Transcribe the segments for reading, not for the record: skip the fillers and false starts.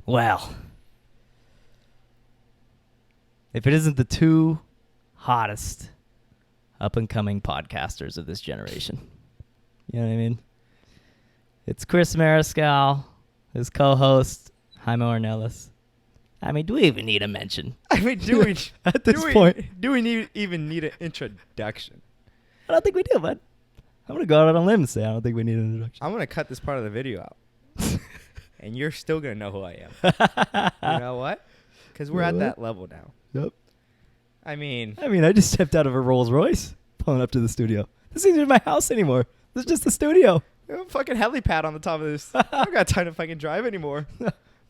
Well, if it isn't the two hottest up-and-coming podcasters of this generation. You know what I mean? It's Chris Mariscal, his co-host, Jaime Ornelas. I mean, do we even need a mention? I mean, do we at this point? Do we even need an introduction? I don't think we do, bud. I'm gonna go out on a limb and say I don't think we need an introduction. I'm gonna cut this part of the video out, and you're still gonna know who I am. You know what? Because we're at that level now. Yep. I mean, I just stepped out of a Rolls Royce, pulling up to the studio. This isn't even my house anymore. This is just the studio. I have a fucking helipad on the top of this. I don't got time to fucking drive anymore.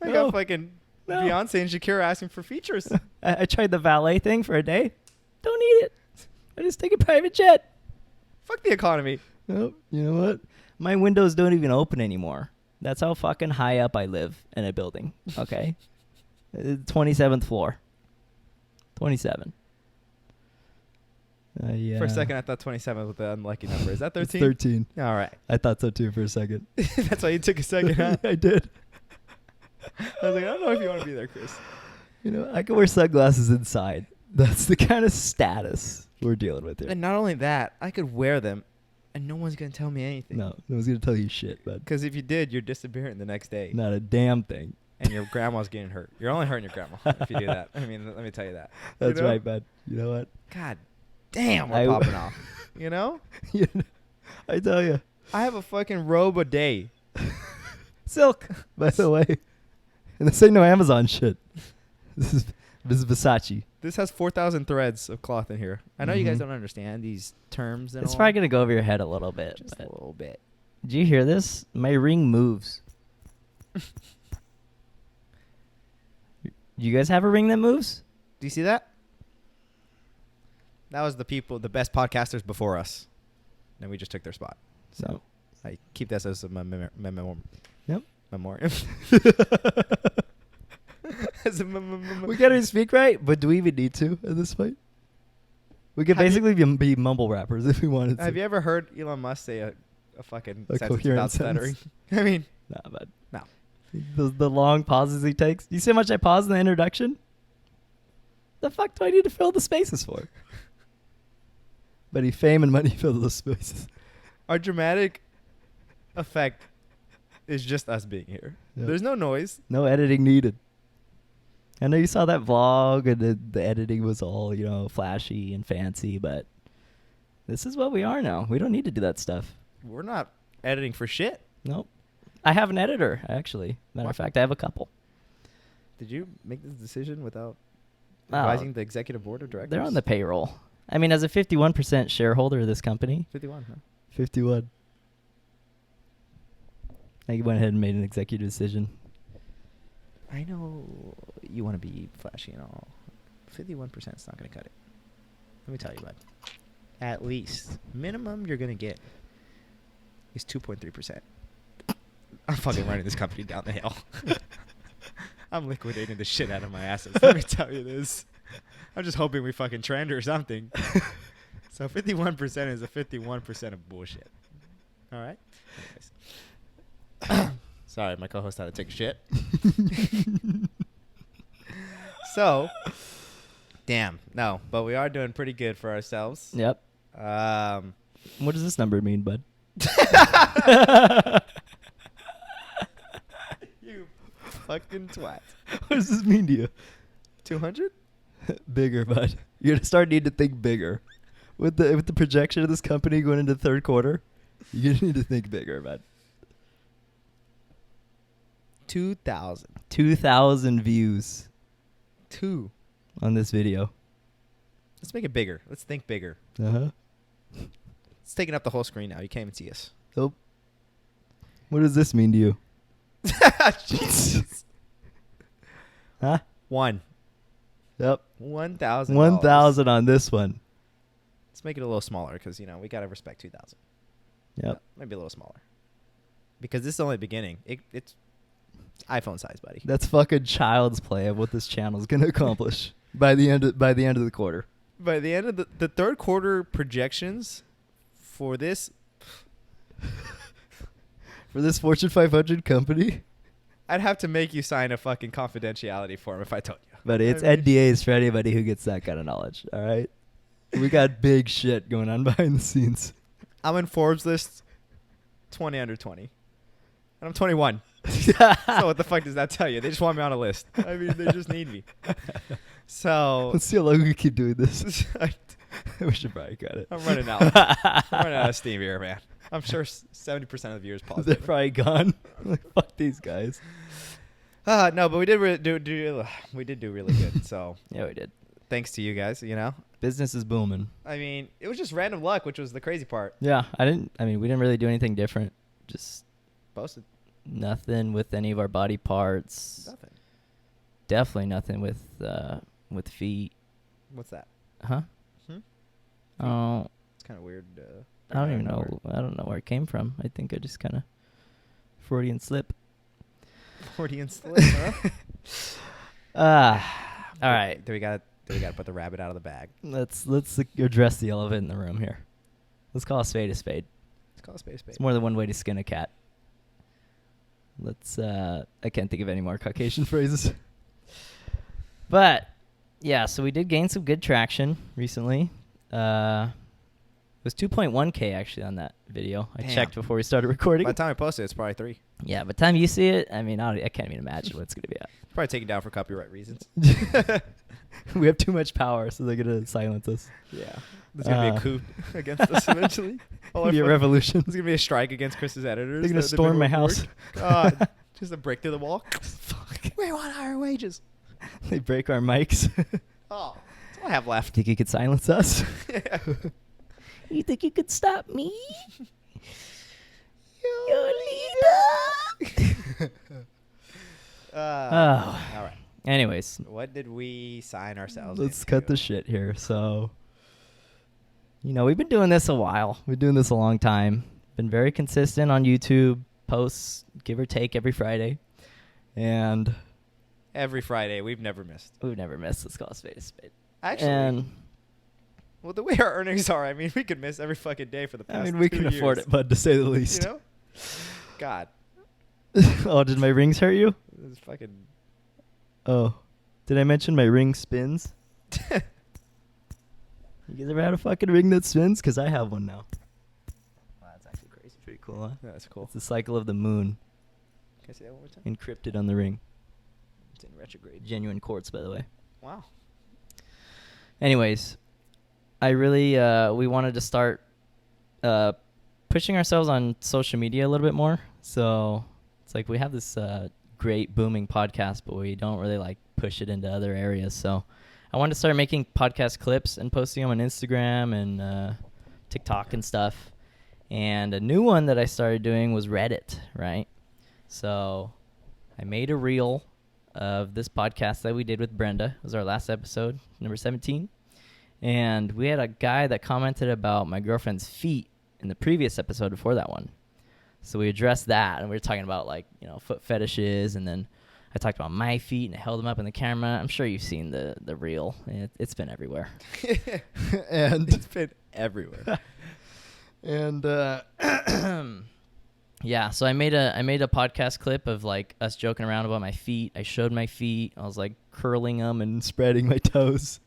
I got fucking Beyonce and Shakira asking for features. I tried the valet thing for a day. Don't need it. I just take a private jet. Fuck the economy. Nope. You know what? My windows don't even open anymore. That's how fucking high up I live in a building. Okay? 27th floor. 27. Yeah. For a second, I thought 27 was the unlucky number. Is that 13? It's 13. All right. I thought so too for a second. That's why you took a second, huh? I did. I was like, I don't know if you want to be there, Chris. You know, I can wear sunglasses inside. That's the kind of status we're dealing with here. And not only that, I could wear them, and no one's going to tell me anything. No one's going to tell you shit, bud. Because if you did, you're disappearing the next day. Not a damn thing. And your grandma's getting hurt. You're only hurting your grandma if you do that. I mean, let me tell you that. That's you know? right, bud. You know what? God damn, we're popping off. You know? I tell you. I have a fucking robe a day. Silk, by the way. And this ain't no Amazon shit. This is Versace. This has 4,000 threads of cloth in here. I know you guys don't understand these terms and It's all. probably going to go over your head a little bit. Just a little bit. Did you hear this? My ring moves. You guys have a ring that moves? Do you see that? That was the best podcasters before us. And we just took their spot. So I keep this as a memoriam. Yep. Memoriam. We gotta speak right, but do we even need to at this point? We could basically be mumble rappers if we wanted to. Have you ever heard Elon Musk say a fucking A sentence coherent without stuttering? sentence? I mean, Nah, bud. no. The long pauses he takes. You see how much I pause in the introduction? The fuck do I need to fill the spaces for? But fame and money fill those spaces. Our dramatic effect is just us being here. Yep. There's no noise. No editing needed. I know you saw that vlog and the editing was all, flashy and fancy, but this is what we are now. We don't need to do that stuff. We're not editing for shit. Nope. I have an editor, actually. Matter of fact, I have a couple. Did you make this decision without advising the executive board of directors? They're on the payroll. I mean, as a 51% shareholder of this company. 51, huh? 51. I went ahead and made an executive decision. I know you want to be flashy and all. 51% is not going to cut it. Let me tell you, bud. At least, minimum you're going to get is 2.3%. I'm fucking running this company down the hill. I'm liquidating the shit out of my assets. Let me tell you this. I'm just hoping we fucking trend or something. So 51% is a 51% of bullshit. All right? Anyways. Sorry, my co-host had to take a shit. So, damn, no, but we are doing pretty good for ourselves. Yep. What does this number mean, bud? You fucking twat. What does this mean to you? 200? Bigger, bud. You're gonna start needing to think bigger. With the projection of this company going into the third quarter, you need to think bigger, bud. 2,000. 2,000 views 2. on this video. Let's make it bigger. Let's think bigger. Uh-huh. It's taking up the whole screen now. You can't even see us. Nope. What does this mean to you? Jesus. Huh? 1. Yep. 1,000. 1,000 on this one. Let's make it a little smaller because, we got to respect 2,000. Yep. Maybe a little smaller. Because this is only the beginning. It's iPhone size, buddy. That's fucking child's play of what this channel is going to accomplish by the end of the quarter. By the end of the third quarter projections for this For this Fortune 500 company, I'd have to make you sign a fucking confidentiality form if I told you. But it's I mean- NDAs for anybody who gets that kind of knowledge. All right. We got big shit going on behind the scenes. I'm in Forbes list 20 under 20. And I'm 21. So what the fuck does that tell you? They just want me on a list. I mean, they just need me. So Let's see how long we keep doing this. We should probably cut it. I'm running out. I'm running out of steam here, man. I'm sure 70% of the viewers paused. They're probably gone. Like, fuck these guys. No, but we did we did do really good. So Yeah, we did. thanks to you guys. You know, Business is booming. I mean, it was just random luck, which was the crazy part. Yeah, I mean, we didn't really do anything different. Just Posted nothing with any of our body parts. nothing. Definitely nothing with feet. What's that? Huh? Hmm? Oh, It's kind of weird. I don't even know. I don't know where it came from. I think I just kind of Freudian slip. Freudian slip, huh? All right. Do we gotta put the rabbit out of the bag? Let's address the elephant in the room here. Let's call a spade a spade. Let's call a spade a spade. It's more than one way to skin a cat. I can't think of any more Caucasian phrases. But, yeah, so we did gain some good traction recently. It was 2.1K actually on that video. I Damn. checked before we started recording. By the time I post it, it's probably 3. Yeah, by the time you see it, I mean, I can't even imagine what it's going to be at. It's probably taken down for copyright reasons. We have too much power, so they're going to silence us. Yeah. There's going to be a coup against us eventually. It'll be a revolution. There's going to be a strike against Chris's editors. They're going to that- storm my that house. God. Just a break through the wall. Fuck. We want higher wages. They break our mics. Oh, that's all I have left. Think you could silence us? Yeah. You think you could stop me? You leader. All right. Anyways, What did we sign ourselves let's into? cut the shit here. So, we've been doing this a while. We've been doing this a long time. Been very consistent on YouTube. Posts, give or take, every Friday. And Every Friday. We've never missed. we've never missed. Let's call a spade a spade. Actually, And, well, the way our earnings are, I mean, we could miss every fucking day for the past I mean, we 2 can afford years. it, bud, to say the least. You know? God. Oh, did my rings hurt you? This is fucking... Oh. Did I mention my ring spins? You guys ever had a fucking ring that spins? Because I have one now. Wow, that's actually crazy. Pretty cool, huh? Yeah, that's cool. It's the cycle of the moon Can I see that one more time? encrypted on the ring. It's in retrograde. Genuine quartz, by the way. Wow. Anyways, I really, we wanted to start pushing ourselves on social media a little bit more. So it's like we have this great booming podcast, but we don't really like push it into other areas. So I wanted to start making podcast clips and posting them on Instagram and TikTok and stuff. And a new one that I started doing was Reddit, right? So I made a reel of this podcast that we did with Brenda. It was our last episode, number 17. And we had a guy that commented about my girlfriend's feet in the previous episode before that one. So we addressed that, and we were talking about, like, foot fetishes, and then I talked about my feet, and I held them up in the camera. I'm sure you've seen the reel. It's been everywhere. And It's been everywhere. and yeah, so I made a podcast clip of, like, us joking around about my feet. I showed my feet. I was, like, curling them and spreading my toes.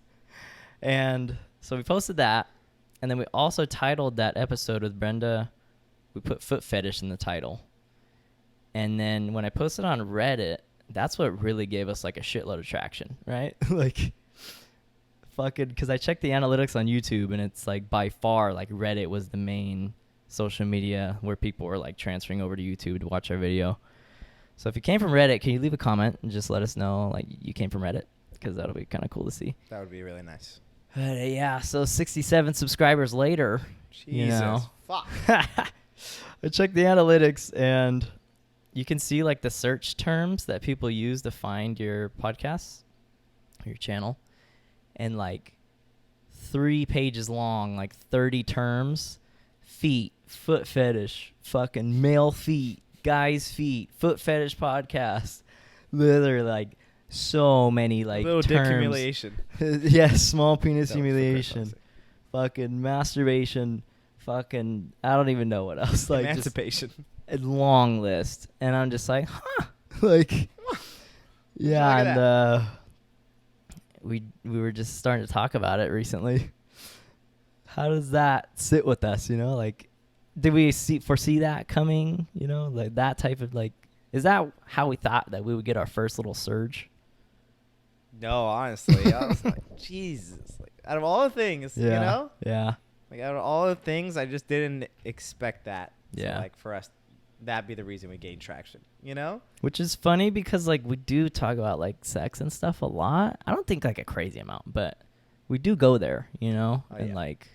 And so we posted that, and then we also titled that episode with Brenda. We put foot fetish in the title. And then when I posted on Reddit, that's what really gave us, like, a shitload of traction, right? Like, fucking, because I checked the analytics on YouTube, and it's, like, by far, like, Reddit was the main social media where people were, like, transferring over to YouTube to watch our video. So if you came from Reddit, can you leave a comment and just let us know, like, you came from Reddit? Because that'll be kind of cool to see. That would be really nice. But yeah, so 67 subscribers later, Jesus. Fuck. I checked the analytics, and you can see, like, the search terms that people use to find your podcast, your channel, and, like, 3 pages long, like 30 terms: feet, foot fetish, fucking male feet, guys' feet, foot fetish podcast. Literally, like, so many, like, Little dick terms. humiliation. Yes, small penis That was the humiliation, first fucking masturbation, fucking, I don't even know what else. Like, Emancipation. just a long list. And I'm just like, huh, Like, yeah, Look at and we were just starting to talk about it recently. How does that sit with us, you know? Like, did we foresee that coming, you know? Like, that type of, like, is that how we thought that we would get our first little surge? No, honestly, I was like, Jesus. Like, out of all the things, you know? Yeah. Like, out of all the things, I just didn't expect that. Yeah. So, like, for us, that'd be the reason we gained traction, you know? Which is funny because, like, we do talk about, like, sex and stuff a lot. I don't think, like, a crazy amount, but we do go there, you know? Oh, and, yeah. like,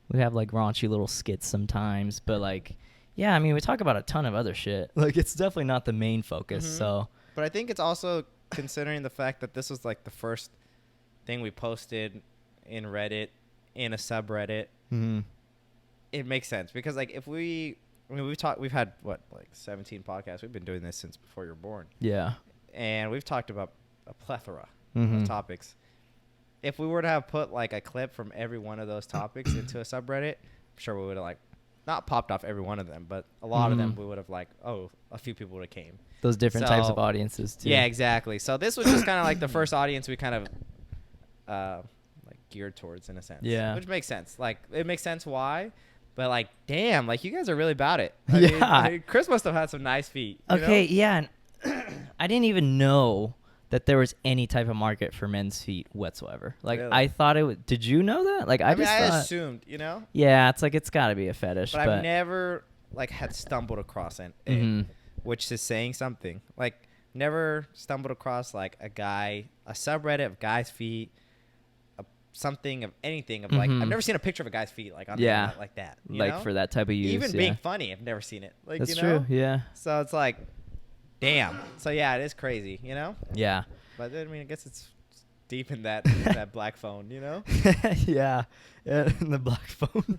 we have, like, raunchy little skits sometimes. But, like, yeah, I mean, we talk about a ton of other shit. Like, it's definitely not the main focus, so. But I think it's also considering the fact that this was, like, the first thing we posted in Reddit, in a subreddit. Mm-hmm. It makes sense. Because, like, if we... I mean, we've had, what, like 17 podcasts. We've been doing this since before you were born. Yeah. And we've talked about a plethora Mm-hmm. of topics. If we were to have put, like, a clip from every one of those topics into a subreddit, I'm sure we would have, like, not popped off every one of them, but a lot of them we would have, like, a few people would have came. Those different types of audiences, too. Yeah, exactly. So this was just kind of like the first audience we kind of, like, geared towards in a sense. Yeah. Which makes sense. Like, it makes sense why. But, like, damn, like, you guys are really about it. Yeah. Mean, Chris must have had some nice feet. Okay, you know? yeah. And I didn't even know that there was any type of market for men's feet whatsoever. Like, Really? I thought it would. Did you know that? Like, I mean, just I thought. assumed, you know? Yeah, it's like, it's got to be a fetish. But I've never, like, had stumbled across it, which is saying something. Like, never stumbled across, like, a subreddit of guys' feet, something of anything of, like, I've never seen a picture of a guy's feet, like, on the internet like that. You like, know? for that type of use. Even being funny, I've never seen it. Like, That's you know? true, yeah. So it's like, damn. So, yeah, it is crazy, you know? Yeah. But, I mean, I guess it's deep in that that black phone, you know? Yeah. In the black phone.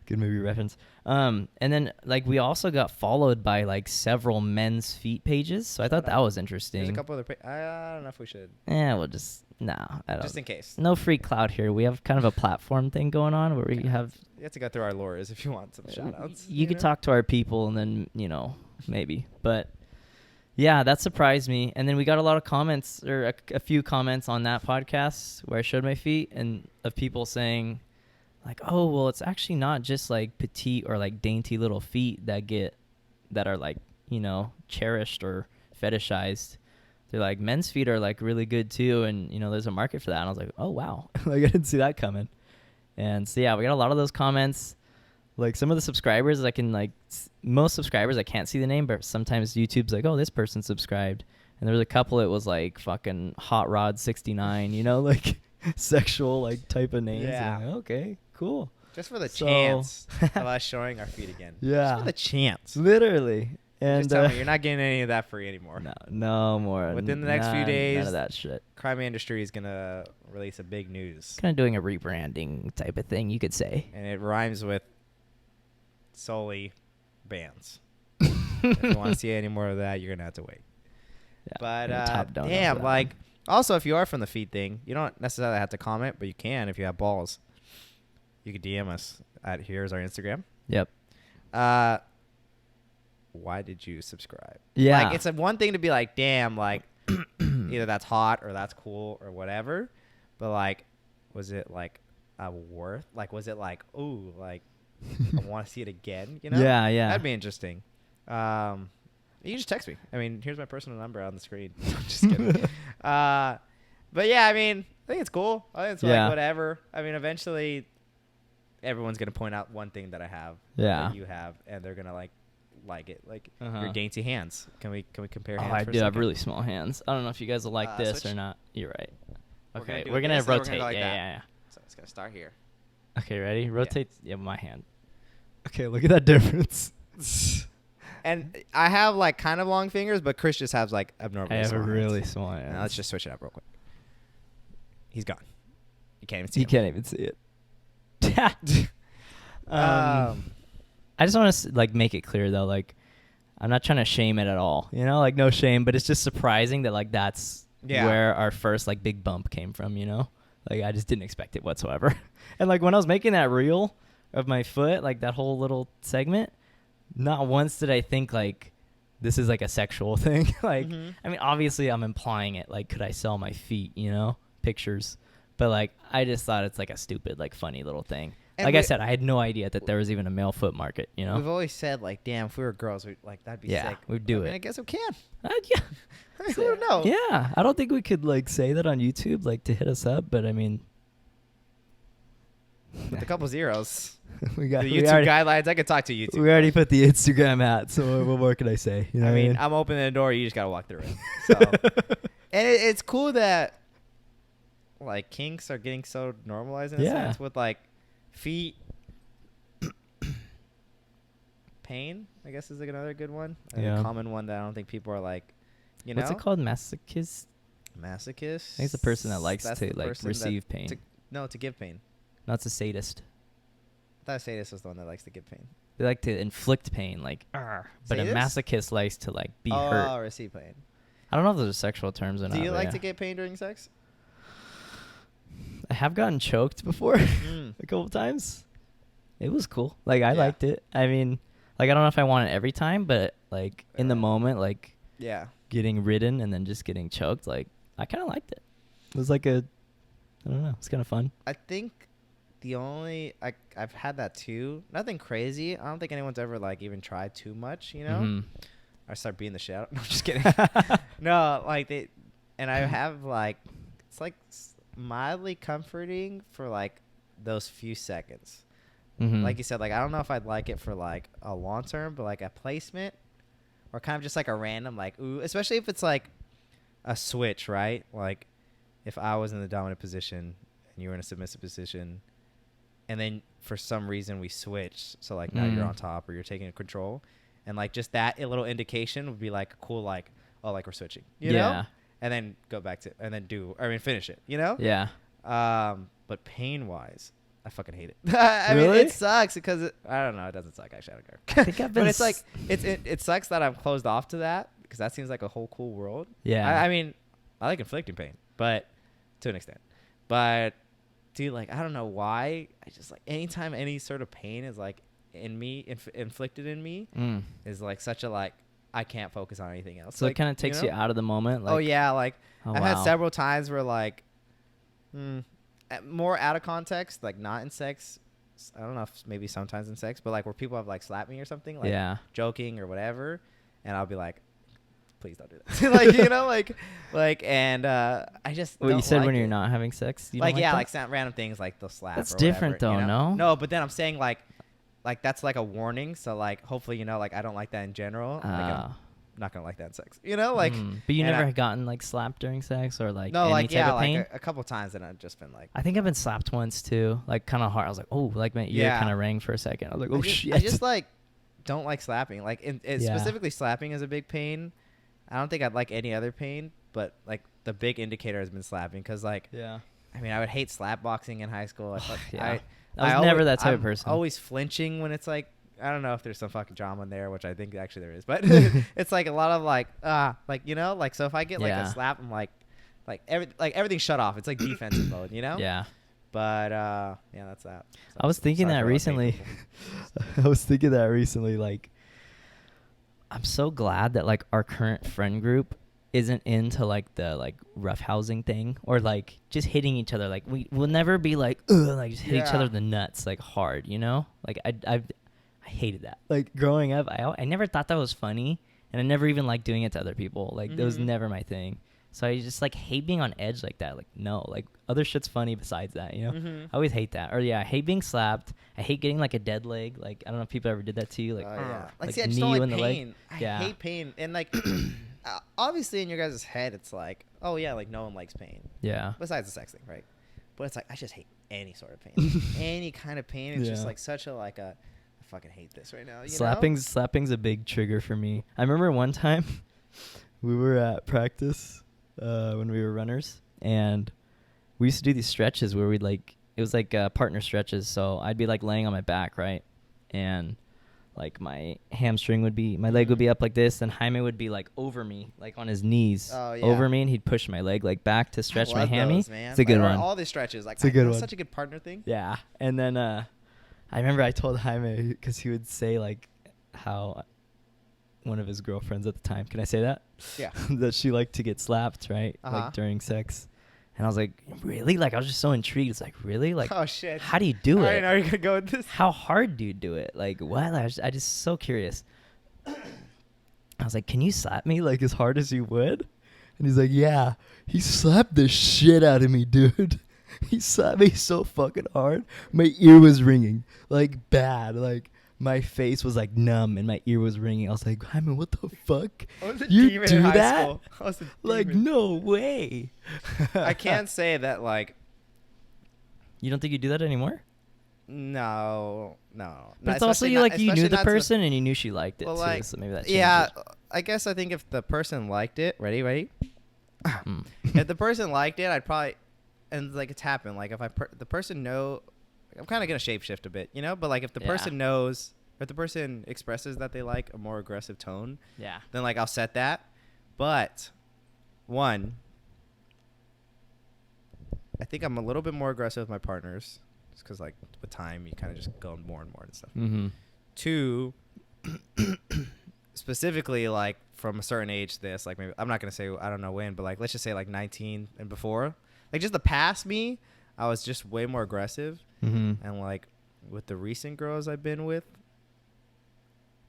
Good movie reference. And then, like, we also got followed by, like, several men's feet pages. So I thought that was interesting. There's a couple other I don't know if we should. Yeah, we'll just... No. Just in case. No free clout here. We have kind of a platform thing going on where we have... You have to go through our lawyers if you want some shout-outs. You could talk to our people and then, you know, maybe. But, yeah, that surprised me. And then we got a lot of comments, or a few comments on that podcast where I showed my feet, and of people saying, like, oh, well, it's actually not just, like, petite or, like, dainty little feet that are, like, you know, cherished or fetishized. They're like, men's feet are, like, really good too, and, you know, there's a market for that. And I was like, oh, wow. Like, I didn't see that coming. And so, yeah, we got a lot of those comments. Like, some of the subscribers, I can, like, most subscribers, I can't see the name, but sometimes YouTube's like, oh, this person subscribed. And there was a couple, it was, like, fucking Hot Rod 69, you know, like, sexual, like, type of names. Yeah. Like, okay, cool. Just for the chance of us showing our feet again. Yeah. Just for the chance. Literally. And just tell me, you're not getting any of that free anymore. No more. Within the next few days, none of that shit. Crime Industry is going to release a big news. Kind of doing a rebranding type of thing, you could say. And it rhymes with solely bands. If you want to see any more of that, you're going to have to wait. Yeah, but, damn, like, also, if you are from the feet thing, you don't necessarily have to comment, but you can if you have balls. You can DM us at here's our Instagram. Yep. Why did you subscribe? Yeah. Like, it's a one thing to be like, damn, like, either that's hot or that's cool or whatever. But, like, was it, like, worth? Like, was it like, ooh, like, I want to see it again, you know? Yeah, yeah. That'd be interesting. You can just text me. I mean, here's my personal number on the screen. Just kidding. But, yeah, I mean, I think it's cool. I think it's, like, whatever. I mean, eventually, everyone's going to point out one thing that I have. Yeah. That you have, and they're going to, like it, like your dainty hands. Can we compare hands? I for a do have second? really small hands. I don't know if you guys will like this switch. or not. You're right. Okay, do we're it gonna this, and then we're rotate. gonna go like that. Yeah. So it's gonna start here. Okay, ready? Rotate. Yeah, my hand. Okay, look at that difference. And I have like kind of long fingers, but Chris just has like abnormally I have small a really hands. small hand. Now let's just switch it up real quick. He's gone. You can't even see You him. can't even see it. I just want to like make it clear though, like I'm not trying to shame it at all. You know, like no shame, but it's just surprising that like that's where our first like big bump came from. You know, like I just didn't expect it whatsoever. And like when I was making that reel of my foot, like that whole little segment, not once did I think like, this is like a sexual thing. Like, Mhm. I mean, obviously I'm implying it. Like, could I sell my feet, you know, pictures? But like, I just thought it's like a stupid, like funny little thing. And Like I said, I had no idea that there was even a male foot market, you know? We've always said, like, damn, if we were girls, like, that'd be Yeah, sick. we'd do I mean, it. I guess we can. Yeah. I don't know. Yeah. I don't think we could like say that on YouTube, like to hit us up, but I mean, With a couple zeros. we got The we YouTube already, guidelines, I could talk to YouTube. we already put the Instagram at, so what more can I say? You know I what mean, I'm opening the door. You just got to walk through it. So, and it's cool that, like, kinks are getting so normalized in a Yeah. sense with, like, feet. Pain, I guess, is like another good one. Yeah. A common one that I don't think people are like, you know. What's it called? Masochist? Masochist. I think it's the person that likes That's to the like person receive pain. to give pain. No, it's a sadist. I thought sadist was the one that likes to give pain. They like to inflict pain, like, "Arr," but a Sadist? masochist likes to like be hurt. Receive pain. I don't know if those are sexual terms or not. Do you but like yeah. to get pain during sex? I have gotten choked before a couple times. It was cool. Like I Yeah. liked it. I mean, like I don't know if I want it every time, but like in the moment, like Yeah. getting ridden and then just getting choked, like I kind of liked it. It was like I don't know, it's kind of fun. I think the only I've had that too. Nothing crazy. I don't think anyone's ever like even tried too much. You know. Mhm. I start beating the shit out. No, I'm just kidding. No, like they, and I have like, it's like mildly comforting for like those few seconds. Mhm. Like you said, like I don't know if I'd like it for like a long term, but like a placement or kind of just like a random like ooh, especially if it's like a switch, right? Like if I was in the dominant position and you were in a submissive position, and then for some reason we switched, so like now you're on top or you're taking control, and like just that a little indication would be like a cool like, oh, like we're switching, you know? And then go back to and then finish it, you know? Yeah. But pain wise, I fucking hate it. I mean, Really? it sucks because I don't know. It doesn't suck. Actually, I don't care. I think I've been but it's like it sucks that I'm closed off to that because that seems like a whole cool world. Yeah. I mean, I like inflicting pain, but to an extent. But dude, like I don't know why. I just like anytime any sort of pain is like in me, inflicted in me, is like such a like I can't focus on anything else. So like, it kind of takes you out of the moment. Like, oh yeah, like oh, I've had wow. several times where like, more out of context, like not in sex. I don't know if maybe sometimes in sex, but like where people have like slapped me or something, like Yeah. joking or whatever, and I'll be like, please don't do that. Like, you know, and I just What you don't said like when you're it. not having sex? You Like, don't yeah, that? like some random things like they'll slap. That's or different whatever, though, you know? no? No, but then I'm saying like that's like a warning. So like hopefully, you know, like I don't like that in general. Like I'm not gonna like that in sex. You know, like. But you and never I- gotten like slapped during sex or like No, any like type yeah, of pain? like a couple times, and I've just been like. I think I've been slapped once too, like kind of hard. I was like, oh, like my ear Yeah. kind of rang for a second. I was like, oh shit. I just like don't like slapping. Like Yeah. specifically slapping is a big pain. I don't think I'd like any other pain, but like the big indicator has been slapping because like Yeah. I mean I would hate slap boxing in high school. Yeah. I was never that type of person. Always flinching when it's like I don't know if there's some fucking drama in there, which I think actually there is, but it's like a lot of like you know, like so if I get like Yeah. a slap, I'm like everything's shut off. It's like defensive mode, you know? Yeah. But yeah, that's that. So I was thinking sorry that for all the pain recently. people. I was thinking that recently. Like, I'm so glad that like our current friend group isn't into like the like roughhousing thing or like just hitting each other. Like we'll never be like ugh, like just hit each Yeah. other in the nuts like hard, you know? Like I hated that. Like growing up, I never thought that was funny, and I never even liked doing it to other people. Like that was Mhm. never my thing. So I just like hate being on edge like that. Like no, like other shit's funny besides that, you know? Mhm. I always hate that. Or yeah, I hate being slapped. I hate getting like a dead leg. Like I don't know if people ever did that to you. Like, Yeah. like See, I just knee don't you like in the leg. pain. I Yeah. hate pain, and like obviously in your guys' head, it's like, oh yeah, like no one likes pain Yeah. besides the sex thing, right? But it's like I just hate any sort of pain, any kind of pain. It's just Yeah. like such a like a. I fucking hate this right now. You Slapping's a big trigger for me. I remember one time we were at practice when we were runners, and we used to do these stretches where we'd like it was like partner stretches. So I'd be like laying on my back, right, and like my hamstring would be my leg would be up like this, and Jaime would be like over me, like on his knees over me, and he'd push my leg like back to stretch my hammy. Man. It's a good one. All these stretches, like It's a good that's one. such a good partner thing. Yeah, and then I remember I told Jaime because he would say like how one of his girlfriends at the time. Can I say that? Yeah. That she liked to get slapped, right? Uh-huh. Like during sex. And I was like, really? Like I was just so intrigued. It's like, really? Like, Oh shit. how do you do I it? know you're gonna go with this. How hard do you do it? Like what? I just so curious. I was like, can you slap me like as hard as you would? And he's like, yeah. He slapped the shit out of me, dude. He slapped me so fucking hard. My ear was ringing. Like bad. Like my face was like numb and my ear was ringing. I was like, Hyman, what the fuck? I was a You demon do in high that? school. I was a Like, demon. no way. I can't say that like. You don't think you do that anymore? No. But it's also you knew the person and you knew she liked it Well, too. like, So maybe that changes. yeah, I guess I think if the person liked it, ready? If the person liked it, I'd probably, and like it's happened. Like if the person know, I'm kind of gonna shapeshift a bit, you know. But like if the Yeah. person knows, or if the person expresses that they like a more aggressive tone, Yeah. then like I'll set that. But one, I think I'm a little bit more aggressive with my partners, just because like with time you kind of just go more and more and stuff. Mm-hmm. Two, specifically like from a certain age, like maybe I'm not gonna say I don't know when, but like let's just say like 19 and before, like just the past me, I was just way more aggressive, and like with the recent girls I've been with,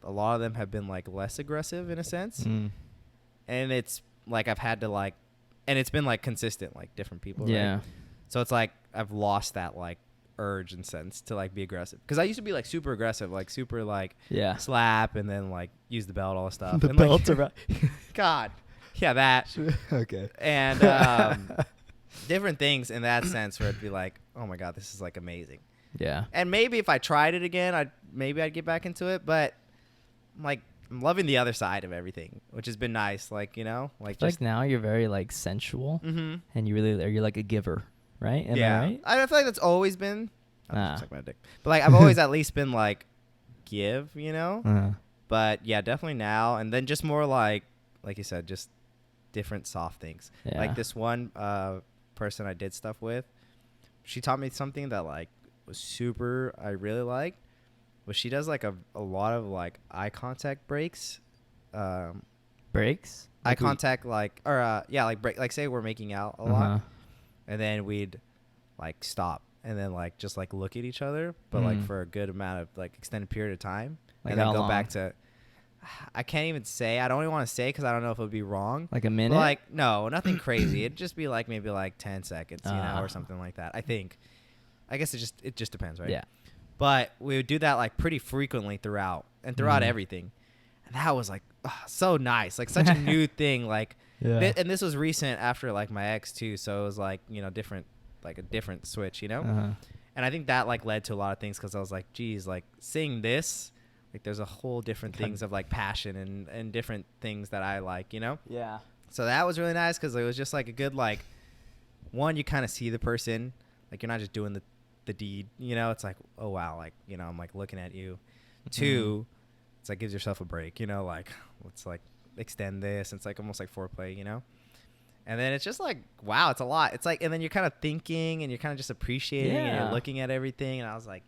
a lot of them have been like less aggressive in a sense, and it's like I've had to like, and it's been like consistent, like different people. Yeah. Right? So it's like I've lost that like urge and sense to like be aggressive, because I used to be like super aggressive, like super like slap and then like use the belt, all the stuff. The and, belt like, around. God, yeah, that. Okay. And different things in that sense where it'd be like, oh my God, this is like amazing. Yeah. And maybe if I tried it again, I'd get back into it, but I'm loving the other side of everything, which has been nice. Like, you know, like just like now you're very like sensual, and you're like a giver, right? Am I right? I feel like that's always been. Suck my dick. But like I've always at least been like give, you know. But yeah, definitely now, and then just more like you said, just different soft things. Yeah. Like this one person I did stuff with, she taught me something that like was super. I really liked. But she does like a lot of like eye contact breaks. Breaks? Eye contact like break, like say we're making out a lot, and then we'd like stop and then like just like look at each other, but like for a good amount of like extended period of time, Like and then how go long? back to. I can't even say. I don't even want to say because I don't know if it would be wrong. Like a minute? But like no, nothing crazy. It'd just be like maybe like 10 seconds, you know, or something like that. I think. I guess it just depends, right? Yeah. But we would do that like pretty frequently throughout everything. And that was like so nice. Like such a new thing. Like, and this was recent after like my ex too. So it was like, you know, a different switch, you know? And I think that like led to a lot of things, because I was like, geez, like seeing this, like there's a whole different things of like passion and different things that I like, you know? Yeah. So that was really nice, because it was just like a good, like, one, you kind of see the person, like you're not just doing the deed, you know. It's like, oh wow, like, you know, I'm like looking at you. Two, it's like gives yourself a break, you know, like let's like extend this. It's like almost like foreplay, you know. And then it's just like, wow, it's a lot. It's like, and then you're kind of thinking and you're kind of just appreciating and you're looking at everything. And I was like,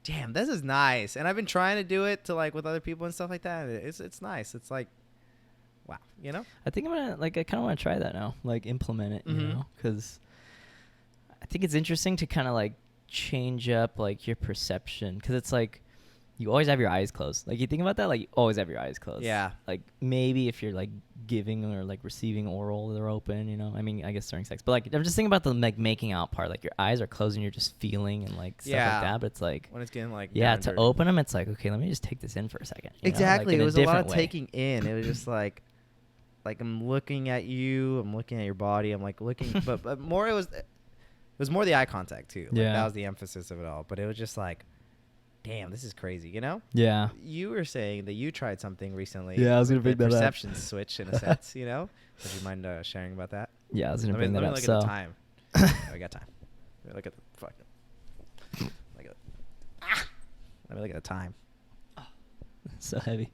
damn, this is nice. And I've been trying to do it to like with other people and stuff like that. It's nice. It's like, wow, you know. I think I kind of want to try that now, like implement it, you know, because I think it's interesting to kind of like change up like your perception, because it's like you always have your eyes closed. Like you think about that, like you always have your eyes closed. Yeah. Like maybe if you're like giving or like receiving oral, they're open, you know. I mean, I guess during sex, but like I'm just thinking about the like making out part. Like your eyes are closed and you're just feeling and like stuff like that. But it's like when it's getting like to open them, it's like, okay, let me just take this in for a second. Exactly. Like, it was a lot of way. taking in. It was just like I'm looking at you. I'm looking at your body. I'm like looking, but more it was more the eye contact too. Like, that was the emphasis of it all. But it was just like, damn, this is crazy, you know? Yeah. You were saying that you tried something recently. Yeah, I was gonna bring that up. Perception switch in a sense, you know? Would you mind sharing about that? Yeah, I was gonna bring that up. Let me look at the time. Yeah, we got time. Let me look at the fuck. Let me look at the time. So heavy.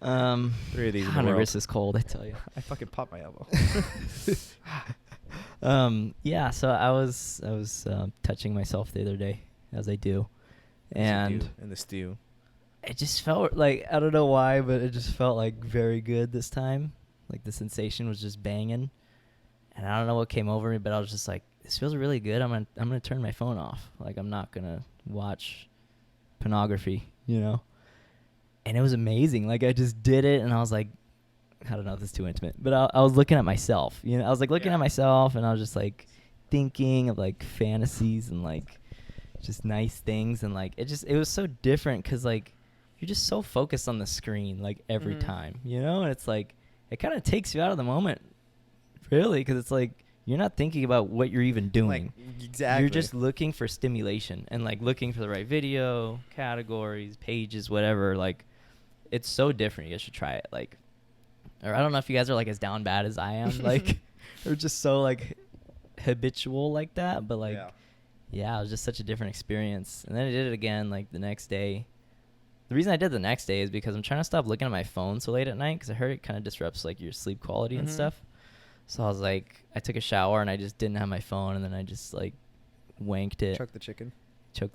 3 of these. God, my wrist is cold, I tell you. I fucking popped my elbow. Yeah, so I was touching myself the other day, as I do, and in the stew. it just felt like, I don't know why, but it just felt like very good this time. Like the sensation was just banging, and I don't know what came over me, but I was just like, this feels really good. I'm gonna turn my phone off. Like I'm not gonna watch pornography, you know. And it was amazing. Like I just did it, and I was like, I don't know if this is too intimate, but I was looking at myself. You know, I was like looking at myself, and I was just like thinking of like fantasies and like just nice things, and like it was so different because like you're just so focused on the screen like every time, you know, and it's like it kind of takes you out of the moment, really, because it's like you're not thinking about what you're even doing. Like, exactly. You're just looking for stimulation and like looking for the right video, categories, pages, whatever. Like it's so different. You guys should try it. Like, or I don't know if you guys are like as down bad as I am, like, or just so like habitual like that, but like. Yeah, it was just such a different experience. And then I did it again, like, the next day. The reason I did the next day is because I'm trying to stop looking at my phone so late at night because I heard it kind of disrupts, like, your sleep quality and stuff. So I was like, I took a shower and I just didn't have my phone, and then I just, like, wanked it. Choked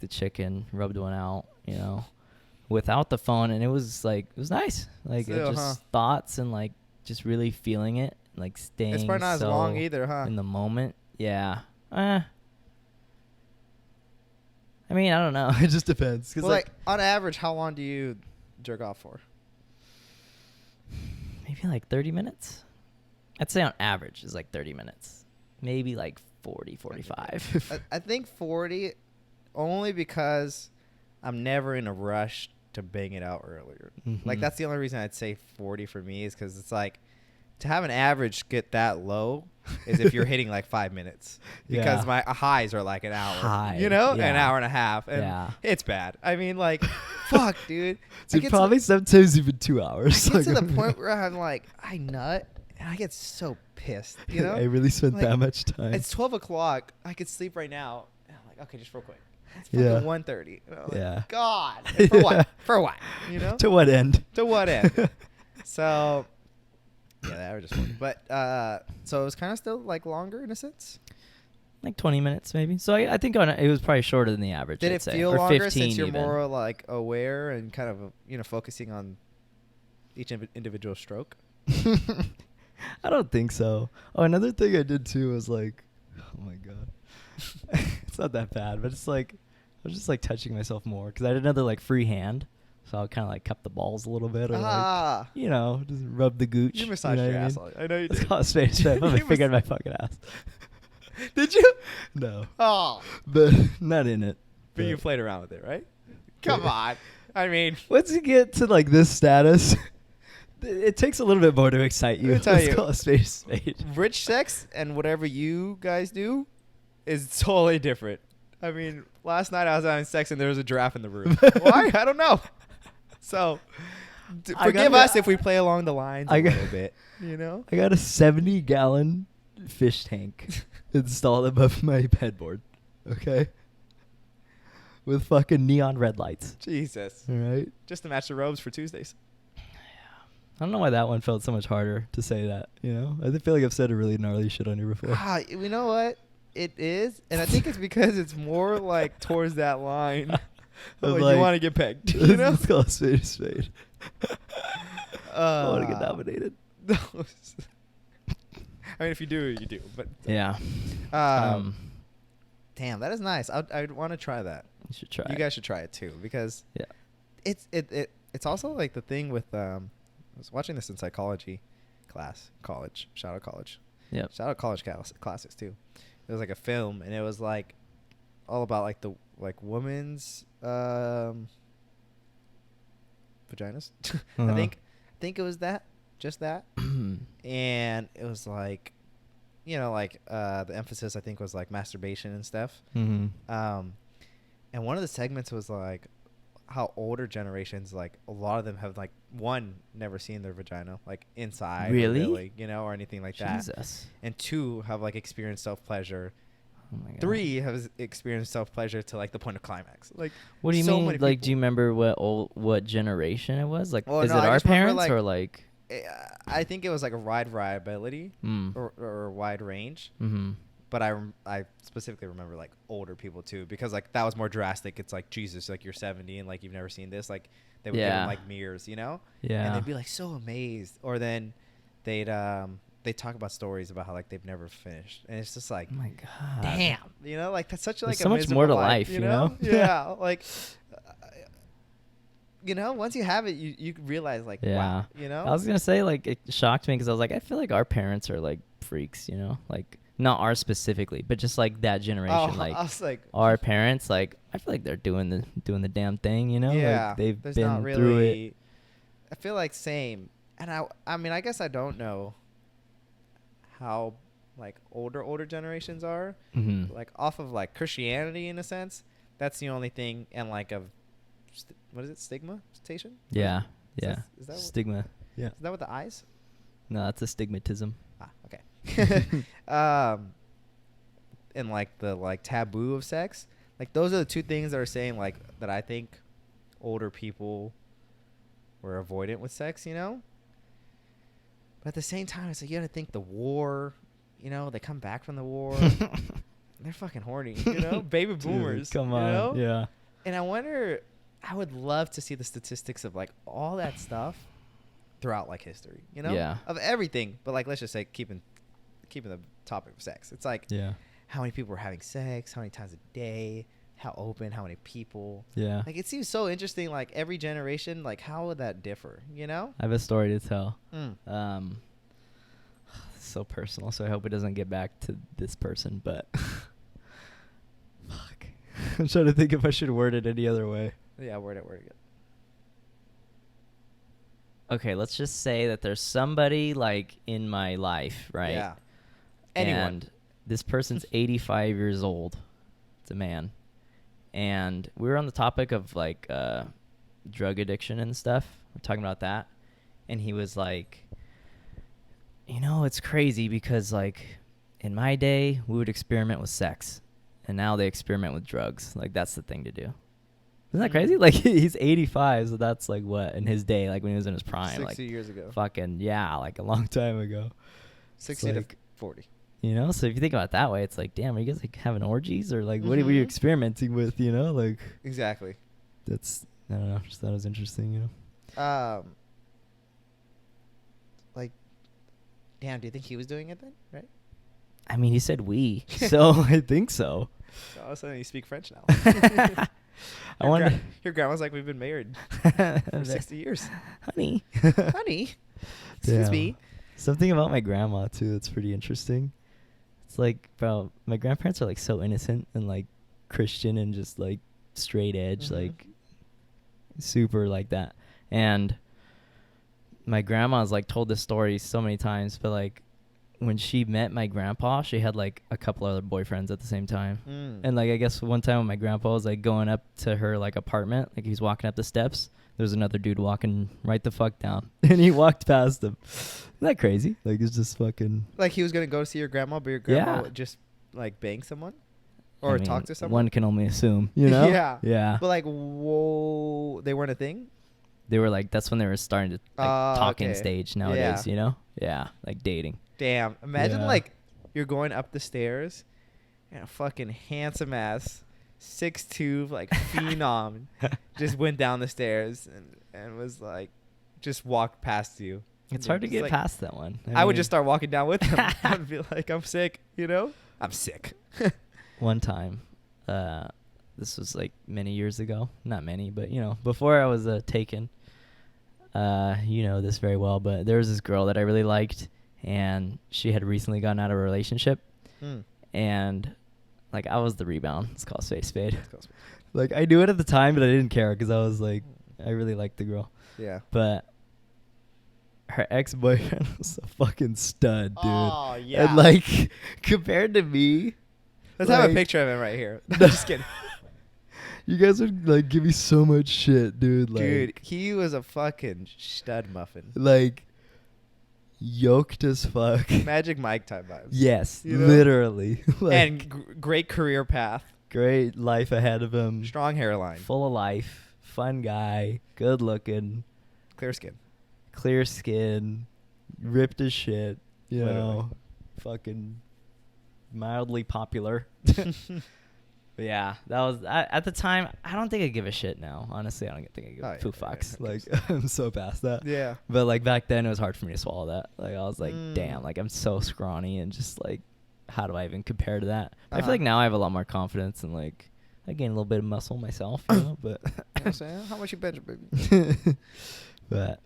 the chicken, rubbed one out, you know, without the phone. And it was, like, it was nice. Like, Still, it just thoughts and, like, just really feeling it, like, staying it's probably not as long either, huh? in the moment. Yeah. I mean, I don't know. It just depends. Well, like, on average, how long do you jerk off for? Maybe like 30 minutes. I'd say on average is like 30 minutes. Maybe like 40, 45. I think 40 only because I'm never in a rush to bang it out earlier. Like, that's the only reason I'd say 40 for me is because it's like, to have an average get that low is if you're hitting like 5 minutes, because my highs are like an hour, you know, an hour and a half, and it's bad. I mean, like, fuck, dude. Dude, probably sometimes even 2 hours. I get to the point where I'm like, I nut, and I get so pissed, you know? I really spent like, that much time. It's 12 o'clock. I could sleep right now. And I'm like, okay, just real quick. It's fucking 1:30. Like, God. For what? For what? You know? To what end? To what end? So... yeah, the average is 40. But, so it was kind of still, like, longer in a sense? Like 20 minutes, maybe. So I think it was probably shorter than the average, Did I'd it say. feel or longer 15 since you're even. more, like, aware and kind of, you know, focusing on each individual stroke? I don't think so. Oh, another thing I did, too, was, like, oh, my God. It's not that bad, but it's, like, I was just, like, touching myself more. Because I had another, like, free hand. So I kind of like cup the balls a little bit, or like, you know, just rub the gooch. You massaged your ass. I know you did. It's called space. I put my finger in my fucking ass. Did you? No. Oh. But not in it. But you played around with it, right? Come on. I mean, once you get to like this status, it takes a little bit more to excite you. Let me tell you, call a spade a spade. Rich sex and whatever you guys do is totally different. I mean, last night I was having sex and there was a giraffe in the room. Why? I don't know. So, forgive us if we play along the lines a little bit, you know? I got a 70-gallon fish tank installed above my headboard, okay? With fucking neon red lights. Jesus. All right? Just to match the robes for Tuesdays. Yeah. I don't know why that one felt so much harder to say that, you know? I feel like I've said a really gnarly shit on here before. You know what? It is, and I think it's because it's more like towards that line. Like, you want to get pegged, you know? Let's call a spade a spade. I want to get nominated. I mean, if you do, you do. But yeah. Damn, that is nice. I'd want to try that. You should try. You guys should try it too, because it's also like the thing with I was watching this in psychology college. Shout out college. Yeah. Shout out college classes too. It was like a film, and it was like all about like the women's vaginas. I think it was just that. And it was like, you know, like the emphasis I think was like masturbation and stuff. And one of the segments was like how older generations, like a lot of them have like never seen their vagina like inside, really, you know, or anything like that. And 2 have like experienced self-pleasure. Oh my God. 3 have experienced self-pleasure to like the point of climax. Like, what do you mean? Like, people. Do you remember what generation it was? Like, is it our parents like, or like? I think it was like a wide variability or wide range. But I specifically remember like older people too, because like that was more drastic. It's like, Jesus, like you're 70 and like you've never seen this. Like they would give them Yeah. like mirrors, you know? Yeah. And they'd be like so amazed. Or then they talk about stories about how like they've never finished, and it's just like, Oh my God. damn, you know, like that's such like There's a so much more to miserable life, you know? Yeah, like you know, once you have it, you realize like, Yeah. wow, you know. I was gonna say, like, it shocked me because I was like, I feel like our parents are like freaks, you know, like not ours specifically, but just like that generation. Like I was like, our parents, like I feel like they're doing the damn thing, you know. yeah, Like they've there's been not really, through it. I feel like same, and I mean, I guess I don't know how like older generations are, Mm-hmm. like off of like Christianity in a sense. That's the only thing, and like of what is it, stigmatization? Yeah. Is Yeah. that- is that what- Stigma. Yeah. Is that with the eyes? No, that's a stigmatism. Ah, okay. And like the like taboo of sex, like those are the two things that are saying like that I think older people were avoidant with sex, you know. But at the same time, it's like you got to think the war, you know, they come back from the war, they're fucking horny, you know, baby boomers. Dude, come you on. know? Yeah. And I wonder, I would love to see the statistics of like all that stuff throughout like history, you know, Yeah. of everything. But like, let's just say keeping the topic of sex. It's like, Yeah. how many people were having sex, how many times a day, how open, how many people. Yeah. Like it seems so interesting. Like every generation, like how would that differ? You know? I have a story to tell. Mm. It's so personal, so I hope it doesn't get back to this person, but fuck. I'm trying to think if I should word it any other way. Yeah, word it. Okay, let's just say that there's somebody like in my life, right? Yeah. Anyone. And this person's 85 years old. It's a man. And we were on the topic of like drug addiction and stuff. We're talking about that. And he was like, you know, it's crazy because like in my day, we would experiment with sex. And now they experiment with drugs. Like that's the thing to do. Isn't that crazy? Like he's 85, so that's like what in his day, like when he was in his prime, 60 like years ago. fucking yeah, like a long time ago. 60 like, to 40. You know, so if you think about it that way, it's like, damn, are you guys like having orgies or like what are you experimenting with? You know, like Exactly. that's I don't know. Just thought it was interesting. You know. Like, damn. Do you think he was doing it then? Right. I mean, he said we, so I think so. So all of a sudden you speak French now. I wonder. Your grandma's like, we've been married for 60 years. Honey. Honey. Excuse Yeah. me. Something about my grandma too that's pretty interesting. It's like, bro, my grandparents are like so innocent and like Christian and just like straight edge, like super like that. And my grandma's like told this story so many times, but like when she met my grandpa, she had like a couple other boyfriends at the same time. And like I guess one time when my grandpa was like going up to her like apartment, like he's walking up the steps, there's another dude walking right the fuck down, and he walked past him. Isn't that crazy? Like it's just fucking. Like he was gonna go see your grandma, but your grandma Yeah. would just like bang someone or I mean, talk to someone. One can only assume, you know? Yeah. Yeah. But like, whoa, they weren't a thing. They were like, that's when they were starting to like talking okay. stage nowadays, you know? Yeah, like dating. Damn. Imagine Yeah. like you're going up the stairs and a fucking handsome ass 6'2" like phenom just went down the stairs and was like just walked past you. It's And hard to just, get like, past that one. I would mean, just start walking down with them. I'd be like, I'm sick, you know? I'm sick. one time, this was like many years ago. Not many, but you know, before I was taken. You know this very well, but there was this girl that I really liked, and she had recently gotten out of a relationship, and like I was the rebound. Let's call a spade a spade. Like I knew it at the time, but I didn't care because I was like, I really liked the girl. Yeah. But her ex-boyfriend was a fucking stud, dude. Oh, yeah. And like compared to me, Let's have a like- picture of him right here. I'm just kidding. you guys would like give me so much shit, dude. Like, Dude, he was a fucking stud muffin. like yoked as fuck. Magic Mike type vibes. Yes, You know? literally. Like, And great career path. great life ahead of him. Strong hairline. Full of life. Fun guy. Good looking. Clear skin. Clear skin. Ripped as shit. You Literally. know. Fucking mildly popular. But yeah, that was at the time. I don't think I give a shit now. Honestly, I don't think I give a fucks. Like I'm so past that. Yeah. But like back then, it was hard for me to swallow that. Like I was like, Mm. damn, like I'm so scrawny and just like, how do I even compare to that? I Uh-huh. feel like now I have a lot more confidence and like I gain a little bit of muscle myself, you know. But You know what I'm saying? How much you bench, baby? but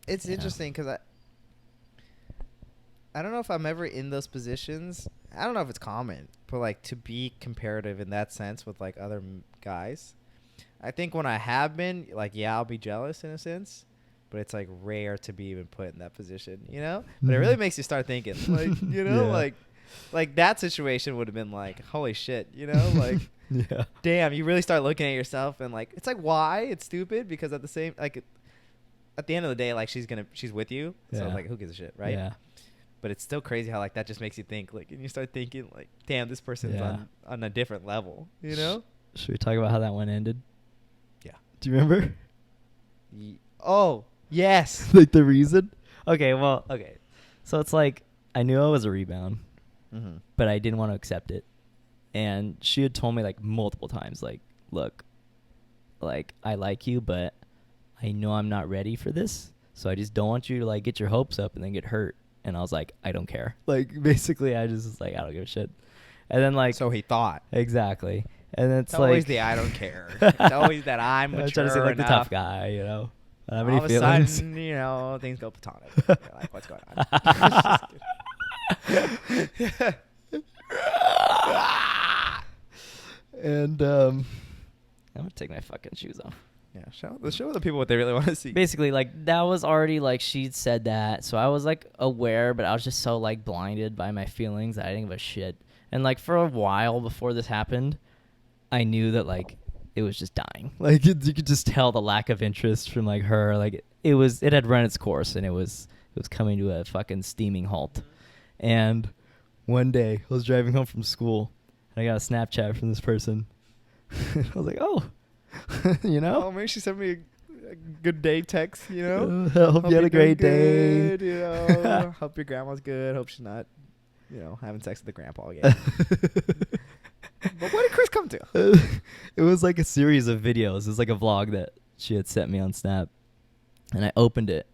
It's yeah. interesting because I don't know if I'm ever in those positions. I don't know if it's common, but like to be comparative in that sense with like other guys. I think when I have been, like, yeah, I'll be jealous in a sense, but it's like rare to be even put in that position, you know? But it really makes you start thinking, like, you know, Yeah. like that situation would have been like, holy shit, you know, like, yeah. damn, you really start looking at yourself and like, it's like, why? It's stupid because at the same, like, at the end of the day, like, she's with you, so Yeah. like, who gives a shit, right? Yeah. But it's still crazy how like that just makes you think, like, and you start thinking like, damn, this person's Yeah. on a different level, you know? Should we talk about how that one ended? Yeah. Do you remember? Oh, yes. Like the reason? Okay, well, okay. So it's like I knew I was a rebound, Mm-hmm. but I didn't want to accept it. And she had told me like multiple times, like, look, like I like you, but I know I'm not ready for this. So I just don't want you to like get your hopes up and then get hurt. And I was like, I don't care. Like basically I just was like, I don't give a shit. And then like So he thought. exactly. And then it's It's like always the I don't care. It's always that I'm I mature was trying to say like the tough enough. guy, you know. I don't have All any of a feelings. sudden, you know, things go platonic. You're like, what's going on? And I'm gonna take my fucking shoes off. Yeah, show the people what they really want to see. Basically, like that was already like she'd said that, so I was like aware, but I was just so like blinded by my feelings that I didn't give a shit. And like for a while before this happened, I knew that like it was just dying. Like you could just tell the lack of interest from like her. Like it had run its course and it was coming to a fucking steaming halt. And one day I was driving home from school and I got a Snapchat from this person. I was like, oh, you know. Oh, maybe she sent me a good day text, you know? I hope you had a great day. Good, you know? Hope your grandma's good. Hope she's not, you know, having sex with the grandpa again. But what did Chris come to? It was like a series of videos. It was like a vlog that she had sent me on Snap. And I opened it.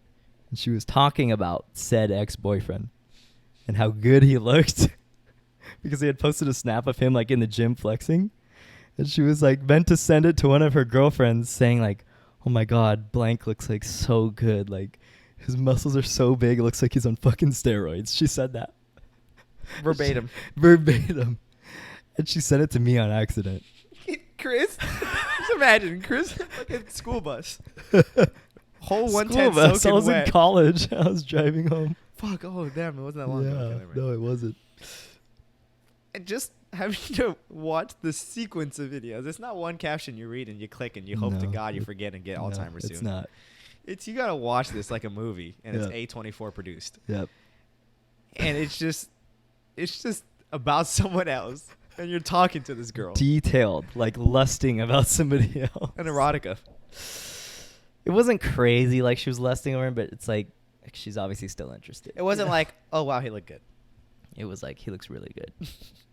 And she was talking about said ex-boyfriend and how good he looked. Because he had posted a snap of him like in the gym flexing. And she was like meant to send it to one of her girlfriends saying like, oh my God, blank looks like so good. Like his muscles are so big. It looks like he's on fucking steroids. She said that. Verbatim. Verbatim. And she sent it to me on accident. Chris, just imagine Chris like a school bus. Whole School 110 bus. I soaking was wet. in college. I was driving home. Fuck, oh damn, it wasn't that long ago. Yeah, Okay, never mind. no, it wasn't. And just having to watch the sequence of videos. It's not one caption you read and you click and you hope to No, God you forget and get Alzheimer's soon. It's not. It's you gotta watch this like a movie and Yeah. it's A24 produced. Yep. And it's just about someone else and you're talking to this girl. Detailed, like lusting about somebody else. An erotica. It wasn't crazy like she was lusting over him, but it's like she's obviously still interested. It wasn't Yeah. like, oh wow, he looked good. It was like he looks really good.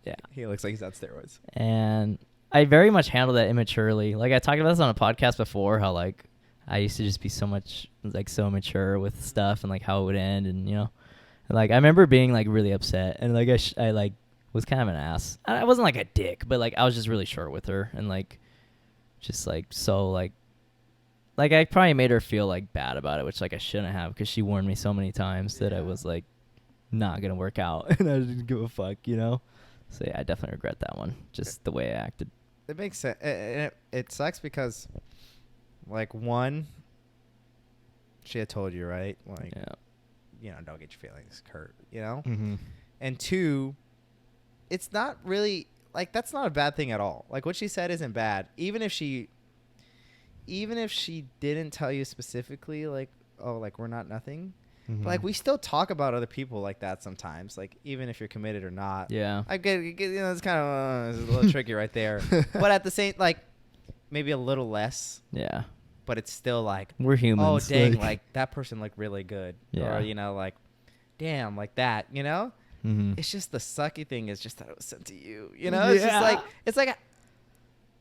Yeah. He looks like he's on steroids. And I very much handled that immaturely. Like I talked about this on a podcast before, how like I used to just be so immature with stuff and like how it would end, and you know, and like I remember being like really upset and like I like was kind of an ass. I wasn't like a dick, but like I was just really short with her and like just like so like I probably made her feel like bad about it, which like I shouldn't have because she warned me so many times that I was like not gonna work out and I didn't give a fuck, you know. So yeah, I definitely regret that one, just the way I acted. It makes sense. It sucks because, like, one, she had told you, right? Like, Yeah. you know, don't get your feelings hurt, you know? Mm-hmm. And two, it's not really, like, that's not a bad thing at all. Like, what she said isn't bad. Even if she didn't tell you specifically, like, oh, like, we're not nothing. Mm-hmm. But, like, we still talk about other people like that sometimes, like, even if you're committed or not. Yeah. I get you know, it's kind of it's a little tricky right there. But at the same, like, maybe a little less, Yeah. but it's still like, We're humans. oh, dang, like, that person looked really good. Yeah. Or, you know, like, damn, like that, you know? Mm-hmm. It's just the sucky thing is just that it was sent to you. You know, it's just like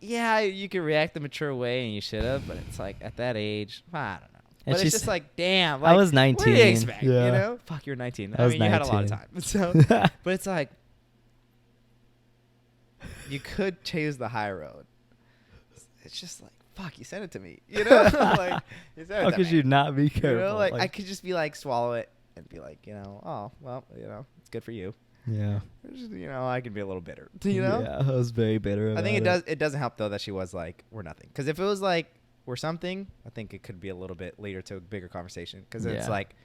yeah, you can react the mature way and you should have, but it's like at that age, I don't know. And But it's just like, damn. I Like, was 19. What do you expect? Yeah. You know, fuck, you're 19. I was you had a lot of 19. time. So, but it's like you could choose the high road. It's just like, fuck, you sent it to me. You know, like you sent it How to could me. you not be careful? You know, like I could just be like swallow it and be like, you know, oh well, you know, it's good for you. Yeah. Just, you know, I could be a little bitter. You know. Yeah, I was very bitter about I think it doesn't help though that she was like, we're nothing. Because if it was like we're something, I think it could be a little bit later to a bigger conversation. Because it's like,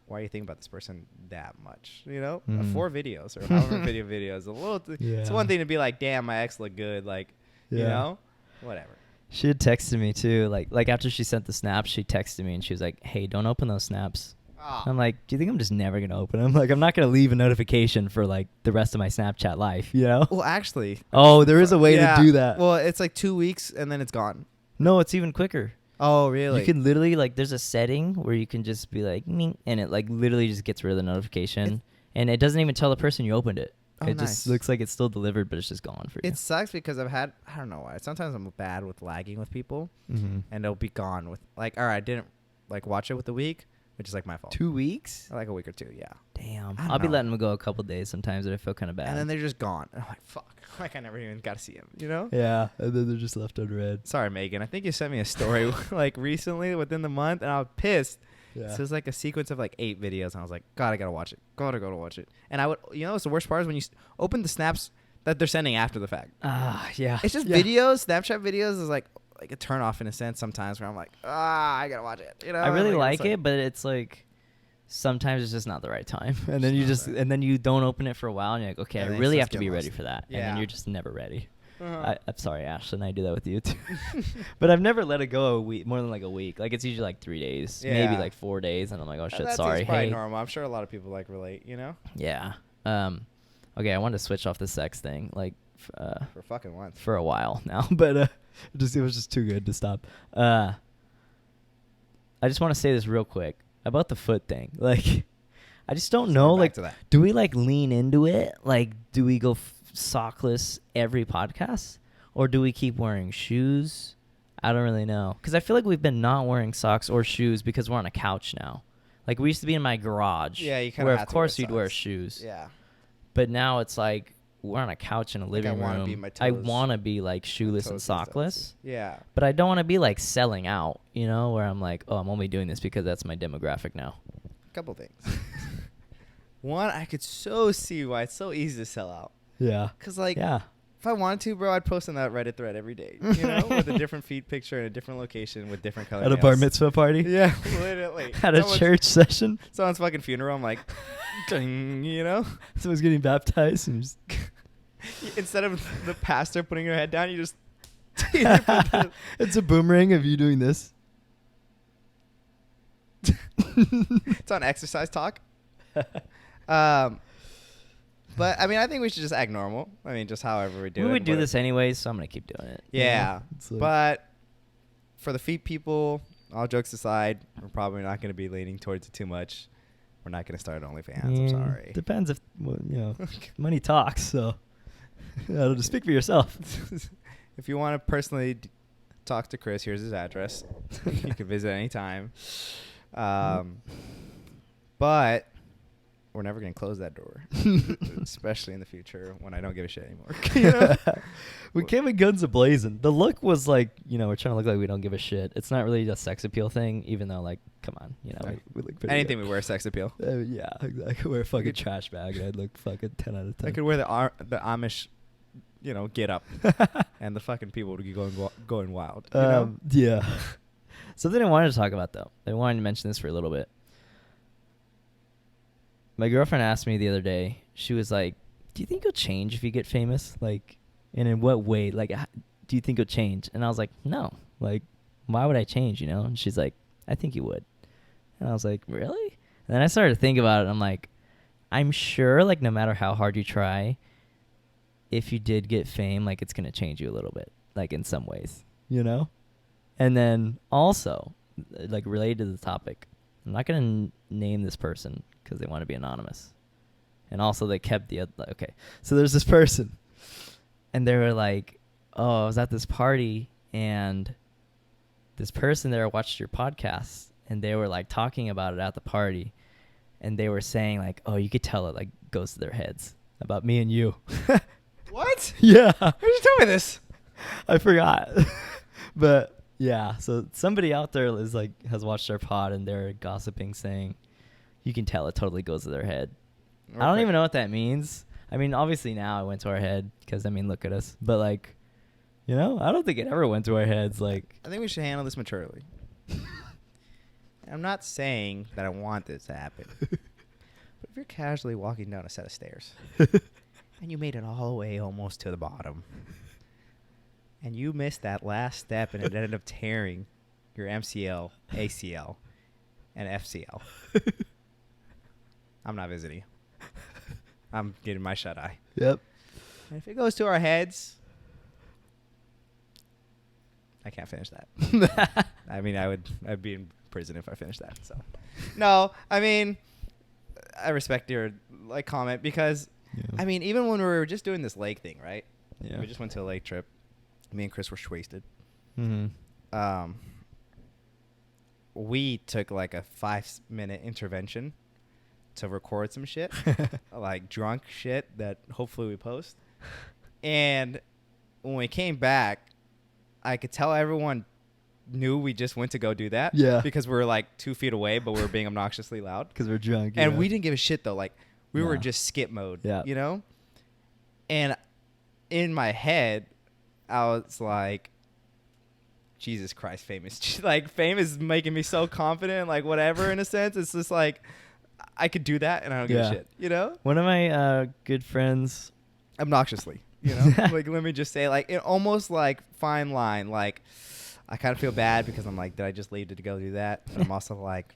why are you thinking about this person that much? You know, 4 videos or however many videos. A little. It's one thing to be like, damn, my ex looked good. Like, you know, whatever. She had texted me too. Like after she sent the snaps, she texted me and she was like, "Hey, don't open those snaps." Oh. I'm like, "Do you think I'm just never gonna open them? Like, I'm not gonna leave a notification for like the rest of my Snapchat life, you know?" Well, actually. Oh, there is a way to do that. Well, it's like 2 weeks and then it's gone. No, it's even quicker. Oh, really? You can literally like, there's a setting where you can just be like, "Ming," and it like literally just gets rid of the notification, and it doesn't even tell the person you opened it. Oh, it nice. just looks like it's still delivered, but it's just gone for you. It sucks because I don't know why. Sometimes I'm bad with lagging with people, Mm-hmm. and it'll be gone with like, all right, I didn't like watch it with a week, which is like my fault. 2 weeks? Like a week or 2, yeah. Damn. I don't I'll be know. letting them go a couple days sometimes, and I feel kind of bad. And then they're just gone. And I'm like, fuck. Like I never even got to see him, you know? Yeah, and then they're just left unread. Sorry, Megan. I think you sent me a story like recently within the month, and I was pissed. Yeah. So it was like a sequence of like 8 videos, and I was like, God, I gotta watch it. Gotta go to watch it. And I would, you know, what's the worst part is when you open the snaps that they're sending after the fact. Yeah. It's just videos. Snapchat videos is like a turn off in a sense sometimes where I'm like, I gotta watch it. You know, I really like, like it, but it's like sometimes it's just not the right time, and then you don't open it for a while, and you're like, okay, I And then really it have starts to be getting ready lost. for that, and Yeah. then you're just never ready. Uh-huh. I'm sorry, Ashlyn, I do that with you too. But I've never let it go a week, more than like a week. Like it's usually like 3 days, maybe Yeah. like 4 days, and I'm like, oh shit, That sorry. seems probably Hey, normal. I'm sure a lot of people like relate, you know? yeah. Okay, I wanted to switch off the sex thing, like, For fucking once. for a while now, but it was just too good to stop. I just want to say this real quick about the foot thing. Like, I just don't know. Back Like, to that. do we like lean into it? Like, do we go sockless every podcast, or do we keep wearing shoes? I don't really know, because I feel like we've been not wearing socks or shoes because we're on a couch now. Like, we used to be in my garage, Yeah, you kinda where had of to wear course you'd wear socks. shoes. Yeah. But now it's like we're on a couch in a Like, living I wanna room. be my I toes- want to be like shoeless and toes and stuff. sockless, Yeah. but I don't want to be like selling out, you know, where I'm like, oh, I'm only doing this because that's my demographic now. Couple things. One, I could so see why it's so easy to sell out. Yeah. Cause like, Yeah. if I wanted to, bro, I'd post on that Reddit thread every day. You know, with a different feed picture in a different location with different color. At a nails. bar mitzvah party? Yeah, literally. At a Someone's- church session? Someone's fucking funeral. I'm like, ding, you know. Someone's getting baptized and just Instead of the pastor putting her head down, you just. you put the- it's a boomerang of you doing this. it's on exercise talk. But I mean, I think we should just act normal. I mean, just however we do it. We would and do whatever. this anyways, so I'm going to keep doing it. Yeah, It's like- but for the feet people, all jokes aside, we're probably not going to be leaning towards it too much. We're not going to start OnlyFans. I'm Yeah, sorry. Depends if, well, you know, money talks, so. I'll just speak for yourself. If you want to personally talk to Chris, here's his address. You can visit anytime. But we're never going to close that door, especially in the future when I don't give a shit anymore. You know? We came with guns a-blazing. The look was like, you know, we're trying to look like we don't give a shit. It's not really a sex appeal thing, even though, like, come on, you know, we look pretty Anything good. we wear sex appeal. Yeah, I could wear a fucking trash bag and I'd look fucking 10 out of 10. I could wear the Amish, you know, get up, and the fucking people would be going wild. You know? Yeah. Something I wanted to talk about, though. I wanted to mention this for a little bit. My girlfriend asked me the other day, she was like, do you think you'll change if you get famous? Like, and in what way? Like, do you think you'll change? And I was like, no. Like, why would I change, you know? And she's like, I think you would. And I was like, really? And then I started to think about it. And I'm like, I'm sure, like, no matter how hard you try, if you did get fame, like, it's going to change you a little bit, like, in some ways, you know? And then also, like, related to the topic, I'm not going to name this person because they want to be anonymous. and also they kept the okay. So there's this person, and they were like, "Oh, I was at this party, and this person there watched your podcast, and they were like talking about it at the party, and they were saying like, oh, you could tell it like goes to their heads about me and you." What? Yeah. Why did you tell me this? I forgot. But yeah, so somebody out there is like has watched our pod, and they're gossiping saying you can tell it totally goes to their head. I don't even know what that means. I mean, obviously now it went to our head because, I mean, look at us. But like, you know, I don't think it ever went to our heads. Like, I think we should handle this maturely. I'm not saying that I want this to happen. But if you're casually walking down a set of stairs and you made it all the way almost to the bottom and you missed that last step and it ended up tearing your MCL, ACL, and FCL, I'm not visiting you. I'm getting my shut eye. yep. And if it goes to our heads, I can't finish that. I mean, I'd be in prison if I finished that. So, no, I mean, I respect your like comment because, Yeah. I mean, even when we were just doing this lake thing, right? Yeah. We just went to a lake trip. Me and Chris were wasted. Mm-hmm. We took like a 5-minute intervention to record some shit, like drunk shit that hopefully we post. And when we came back, I could tell everyone knew we just went to go do that. Yeah. Because we were like 2 feet away, but we were being obnoxiously loud. Because we're drunk. And yeah. we didn't give a shit though. Like we were No. just skip mode, Yeah. you know? And in my head, I was like, Jesus Christ, famous. Like fame is making me so confident, like whatever in a sense. It's just like, I could do that and I don't give a shit, you know? One of my good friends. Obnoxiously, you know? Like, let me just say, like, it almost like fine line. Like, I kind of feel bad because I'm like, did I just leave to go do that? But I'm also like,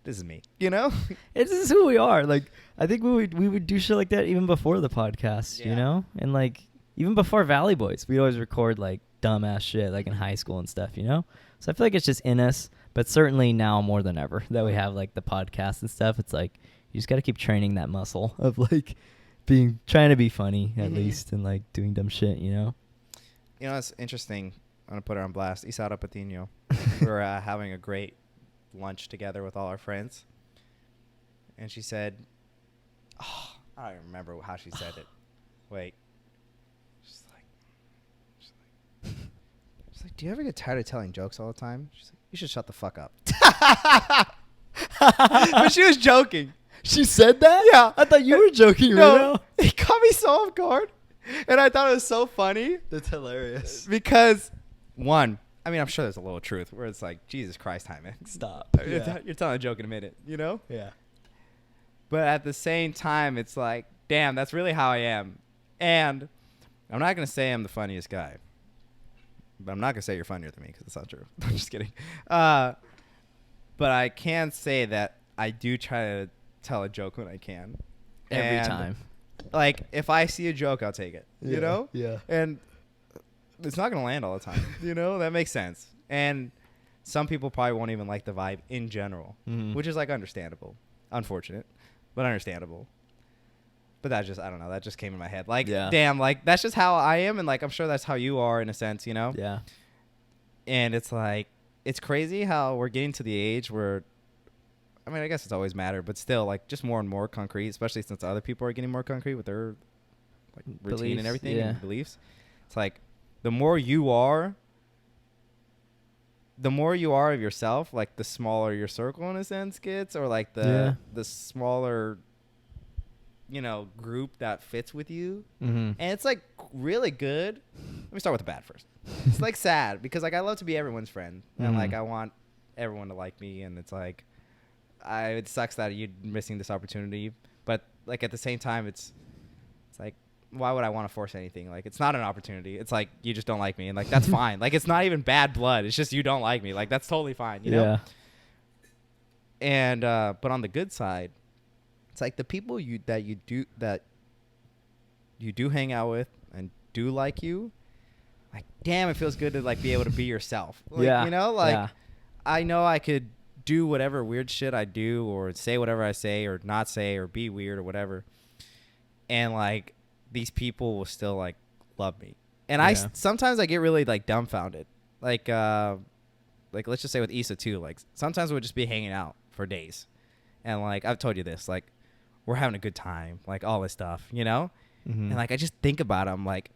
this is me, you know? This is who we are. Like, I think we would do shit like that even before the podcast, you Yeah. know? And like, even before Valley Boys, we'd always record like dumbass shit, like in high school and stuff, you know? So I feel like it's just in us, but certainly now more than ever that we have like the podcast and stuff, it's like, you just got to keep training that muscle of like trying to be funny at least and like doing dumb shit, you know? You know, it's interesting. I'm going to put her on blast. Isara Patino. We were having a great lunch together with all our friends. And she said, oh, I don't even remember how she said it. Wait. She's like, do you ever get tired of telling jokes all the time? She's like, you should shut the fuck up. But she was joking. She said that? Yeah. I thought you were joking right No, now. it caught me so off guard. And I thought it was so funny. That's hilarious. Because, one, I mean, I'm sure there's a little truth where it's like, Jesus Christ, Hyman. Stop. You're telling a joke in a minute, you know? Yeah. But at the same time, it's like, damn, that's really how I am. And I'm not going to say I'm the funniest guy. But I'm not going to say you're funnier than me because it's not true. I'm just kidding. But I can say that I do try to tell a joke when I can. Every time. Like, if I see a joke, I'll take it, you know? Yeah. And it's not going to land all the time, you know? That makes sense. And some people probably won't even like the vibe in general, which is, like, understandable. Unfortunate, but understandable. But that just, I don't know, that just came in my head. Like, damn, like, that's just how I am, and, like, I'm sure that's how you are in a sense, you know? Yeah. And it's, like, it's crazy how we're getting to the age where, I mean, I guess it's always mattered, but still, like, just more and more concrete, especially since other people are getting more concrete with their, like, routine Beliefs, and everything yeah. and beliefs. It's, like, the more you are of yourself, like, the smaller your circle, in a sense, gets, or, like, the smaller, you know, group that fits with you. And it's, like, really good. Let me start with the bad first. It's, like, sad because, like, I love to be everyone's friend. And, like, I want everyone to like me. And it's, like, it sucks that you're missing this opportunity. But, like, at the same time, it's like, why would I want to force anything? Like, it's not an opportunity. It's, like, you just don't like me. And, like, that's fine. Like, it's not even bad blood. It's just you don't like me. Like, that's totally fine, you know? Yeah. And, but on the good side, it's like the people that you do hang out with and do like you, like, damn, it feels good to, like, be able to be yourself. Like, Yeah. you know, like, I know I could do whatever weird shit I do or say whatever I say or not say or be weird or whatever. and like these people will still like love me. And Yeah. sometimes I get really like dumbfounded. Like let's just say with Issa too. Like sometimes we'll just be hanging out for days, and like I've told you this, like we're having a good time, like all this stuff, you know. Mm-hmm. And like I just think about it, I'm like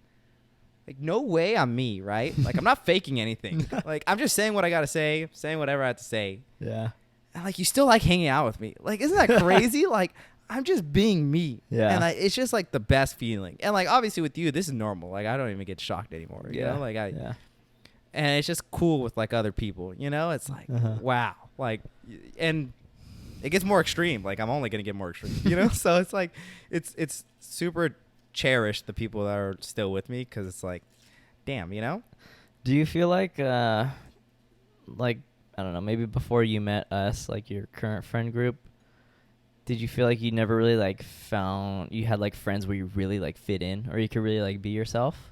no way I'm me, right? Like I'm not faking anything. Like I'm just saying what I gotta say, saying whatever I have to say. Yeah. And like you still like hanging out with me. Like isn't that crazy? Like I'm just being me. Yeah. And it's just like the best feeling. And like obviously with you, this is normal. Like I don't even get shocked anymore. You know? Like yeah. and it's just cool with like other people. You know? It's like wow. Like and it gets more extreme. Like I'm only gonna get more extreme. You know? So it's like it's super cherished, the people that are still with me, because it's like, damn, you know. Do you feel like I don't know, maybe before you met us, like your current friend group, did you feel like you never really like found you had like friends where you really like fit in, or you could really like be yourself?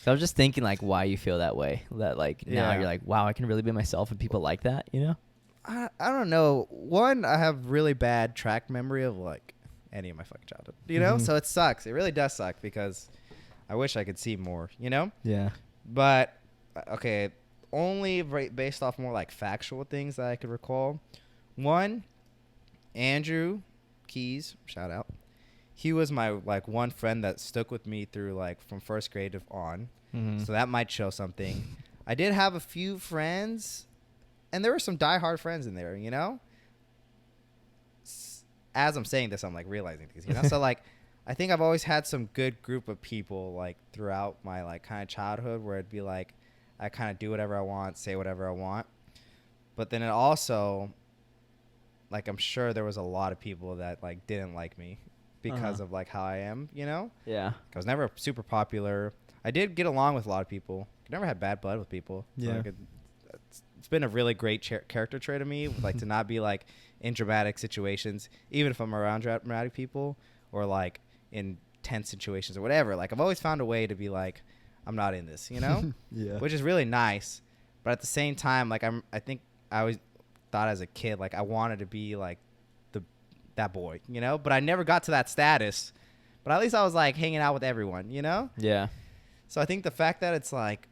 So I was just thinking like why you feel that way, that like now you're like, wow, I can really be myself, and people like that, you know? I don't know. One, I have really bad track memory of like any of my fucking childhood, you know? So it sucks. It really does suck, because I wish I could see more, you know? Yeah. But okay, only based off more like factual things that I could recall. One, Andrew Keys, shout out. He was my like one friend that stuck with me through like from first grade on. So that might show something. I did have a few friends, and there were some diehard friends in there, you know? As I'm saying this, I'm like realizing things, you know? So like I think I've always had some good group of people like throughout my like kind of childhood, where it'd be like I kind of do whatever I want, say whatever I want. But then it also, like, I'm sure there was a lot of people that like didn't like me because of like how I am, you know? Yeah. I was never super popular. I did get along with a lot of people. I never had bad blood with people. So Yeah. like it's been a really great character trait of me, like to not be like in dramatic situations, even if I'm around dramatic people, or like in tense situations or whatever. Like I've always found a way to be like, I'm not in this, you know? Yeah. Which is really nice. But at the same time, like I think I always thought as a kid, like I wanted to be like that boy, you know? But I never got to that status. But at least I was like hanging out with everyone, you know? Yeah. So I think the fact that it's like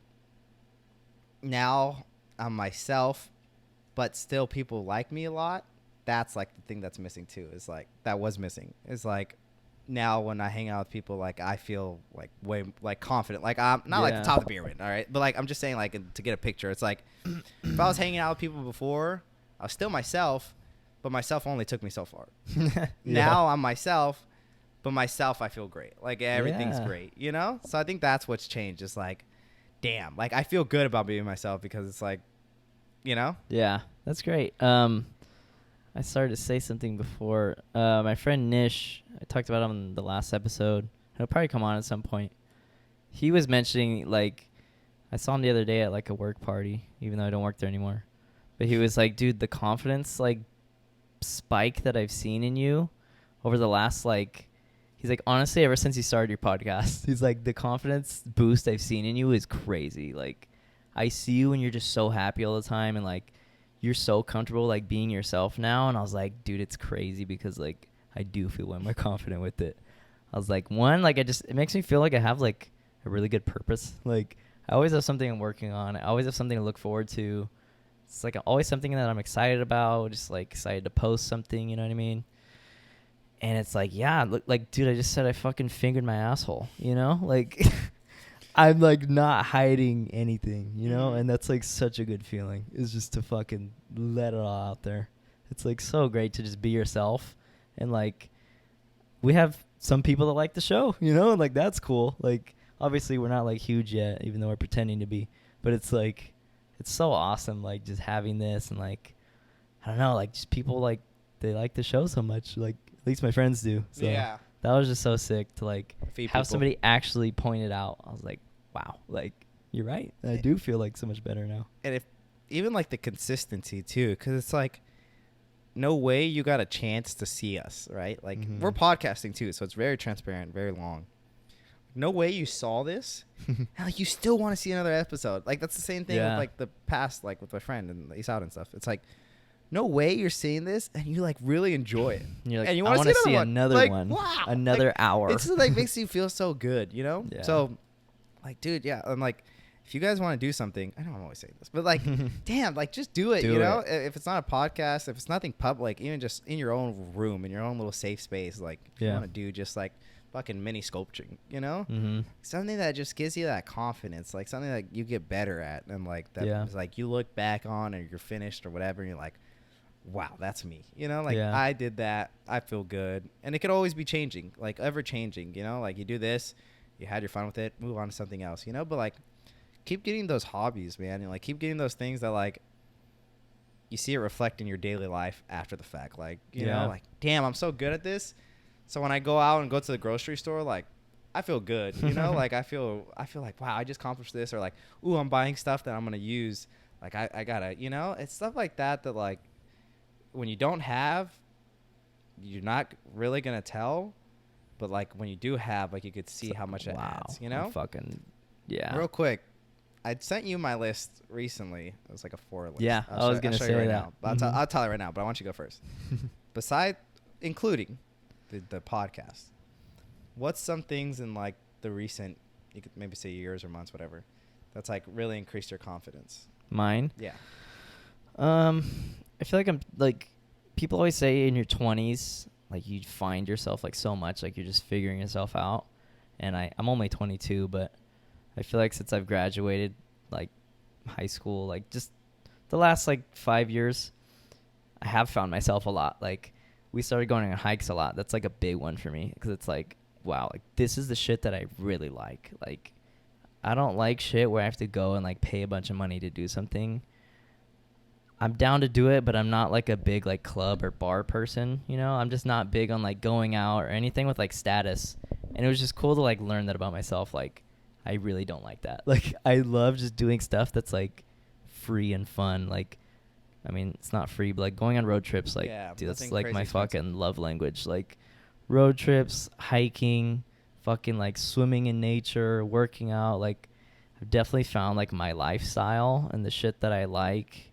now I'm myself, but still people like me a lot, that's like the thing that's missing too. Is like that was missing. It's like now when I hang out with people, like I feel like way like confident. Like I'm not like the top of the pyramid, all right? But like I'm just saying, like to get a picture, it's like if I was hanging out with people before, I was still myself, but myself only took me so far. Now I'm myself, but myself I feel great. Like everything's great, you know? So I think that's what's changed. It's like, damn, like I feel good about being myself, because it's like, you know? Yeah, that's great. I started to say something before. My friend Nish, I talked about him in the last episode. He'll probably come on at some point. He was mentioning, like, I saw him the other day at, like, a work party, even though I don't work there anymore. But he was like, dude, the confidence, like, spike that I've seen in you over the last, like, he's like, honestly, ever since you started your podcast, he's like, the confidence boost I've seen in you is crazy. Like, I see you and you're just so happy all the time, and, like, you're so comfortable, like, being yourself now. And I was like, dude, it's crazy, because, like, I do feel way more confident with it. I was like, one, like, it makes me feel like I have, like, a really good purpose. Like, I always have something I'm working on. I always have something to look forward to. It's, like, always something that I'm excited about, just, like, excited to post something, you know what I mean? And it's like, yeah, look, like, dude, I just said I fucking fingered my asshole, you know? Like, I'm, like, not hiding anything, you know? And that's, like, such a good feeling, is just to fucking let it all out there. It's, like, so great to just be yourself. And, like, we have some people that like the show, you know? And, like, that's cool. Like, obviously, we're not, like, huge yet, even though we're pretending to be. But it's, like, it's so awesome, like, just having this. And, like, I don't know, like, just people, like, they like the show so much. Like, at least my friends do. So Yeah. that was just so sick to, like, Feed have people. somebody actually point it out. I was like, wow, like, you're right. I do feel, like, so much better now. And if even like the consistency too, because it's like, no way you got a chance to see us, right? Like we're podcasting too, so it's very transparent, very long. No way you saw this, and like you still want to see another episode. Like that's the same thing with like the past, like with my friend and he's out and stuff. It's like, no way you're seeing this and you like really enjoy it. You're like, and you I want to see another like, one. Wow, Another like, hour. It just like makes you feel so good, you know? Yeah. So, like, dude, yeah, I'm like, if you guys want to do something, I know I'm always saying this, but like, damn, like, just do it, you know? If it's not a podcast, if it's nothing public, even just in your own room, in your own little safe space, like, if you want to do just like fucking mini sculpting, you know? Mm-hmm. Something that just gives you that confidence, like something that you get better at, and like that is like you look back on and you're finished or whatever, and you're like, wow, that's me, you know? Like, I did that, I feel good. And it could always be changing, like ever changing, you know? Like, you do this, you had your fun with it, move on to something else, you know? But like, keep getting those hobbies, man, and like keep getting those things that like you see it reflect in your daily life after the fact. Like, you know, like, damn, I'm so good at this. So when I go out and go to the grocery store, like, I feel good, you know? Like, I feel like, wow, I just accomplished this. Or like, ooh, I'm buying stuff that I'm going to use. Like, I got to, you know? It's stuff like that that, like, when you don't have, you're not really going to tell. But, like, when you do have, like, you could see how much it adds, you know? Real quick. I sent you my list recently. It was like a 4 list. Yeah, I was going to say right that. now. But I'll tell you right now, but I want you to go first. Including the podcast, what's some things in like the recent, you could maybe say years or months, whatever, that's like really increased your confidence? Mine? Yeah. I feel like I'm like, people always say in your 20s, like you find yourself like so much, like you're just figuring yourself out. And I'm only 22, but I feel like since I've graduated, like high school, like just the last like 5 years, I have found myself a lot. Like we started going on hikes a lot. That's like a big one for me because it's like, wow, like this is the shit that I really like. Like I don't like shit where I have to go and like pay a bunch of money to do something. I'm down to do it, but I'm not like a big like club or bar person, you know? I'm just not big on like going out or anything with like status. And it was just cool to like learn that about myself. Like I really don't like that. Like I love just doing stuff that's like free and fun. Like, I mean, it's not free, but like going on road trips, like, dude, that's like my fucking love language. Like road trips, hiking, fucking like swimming in nature, working out. Like I've definitely found like my lifestyle and the shit that I like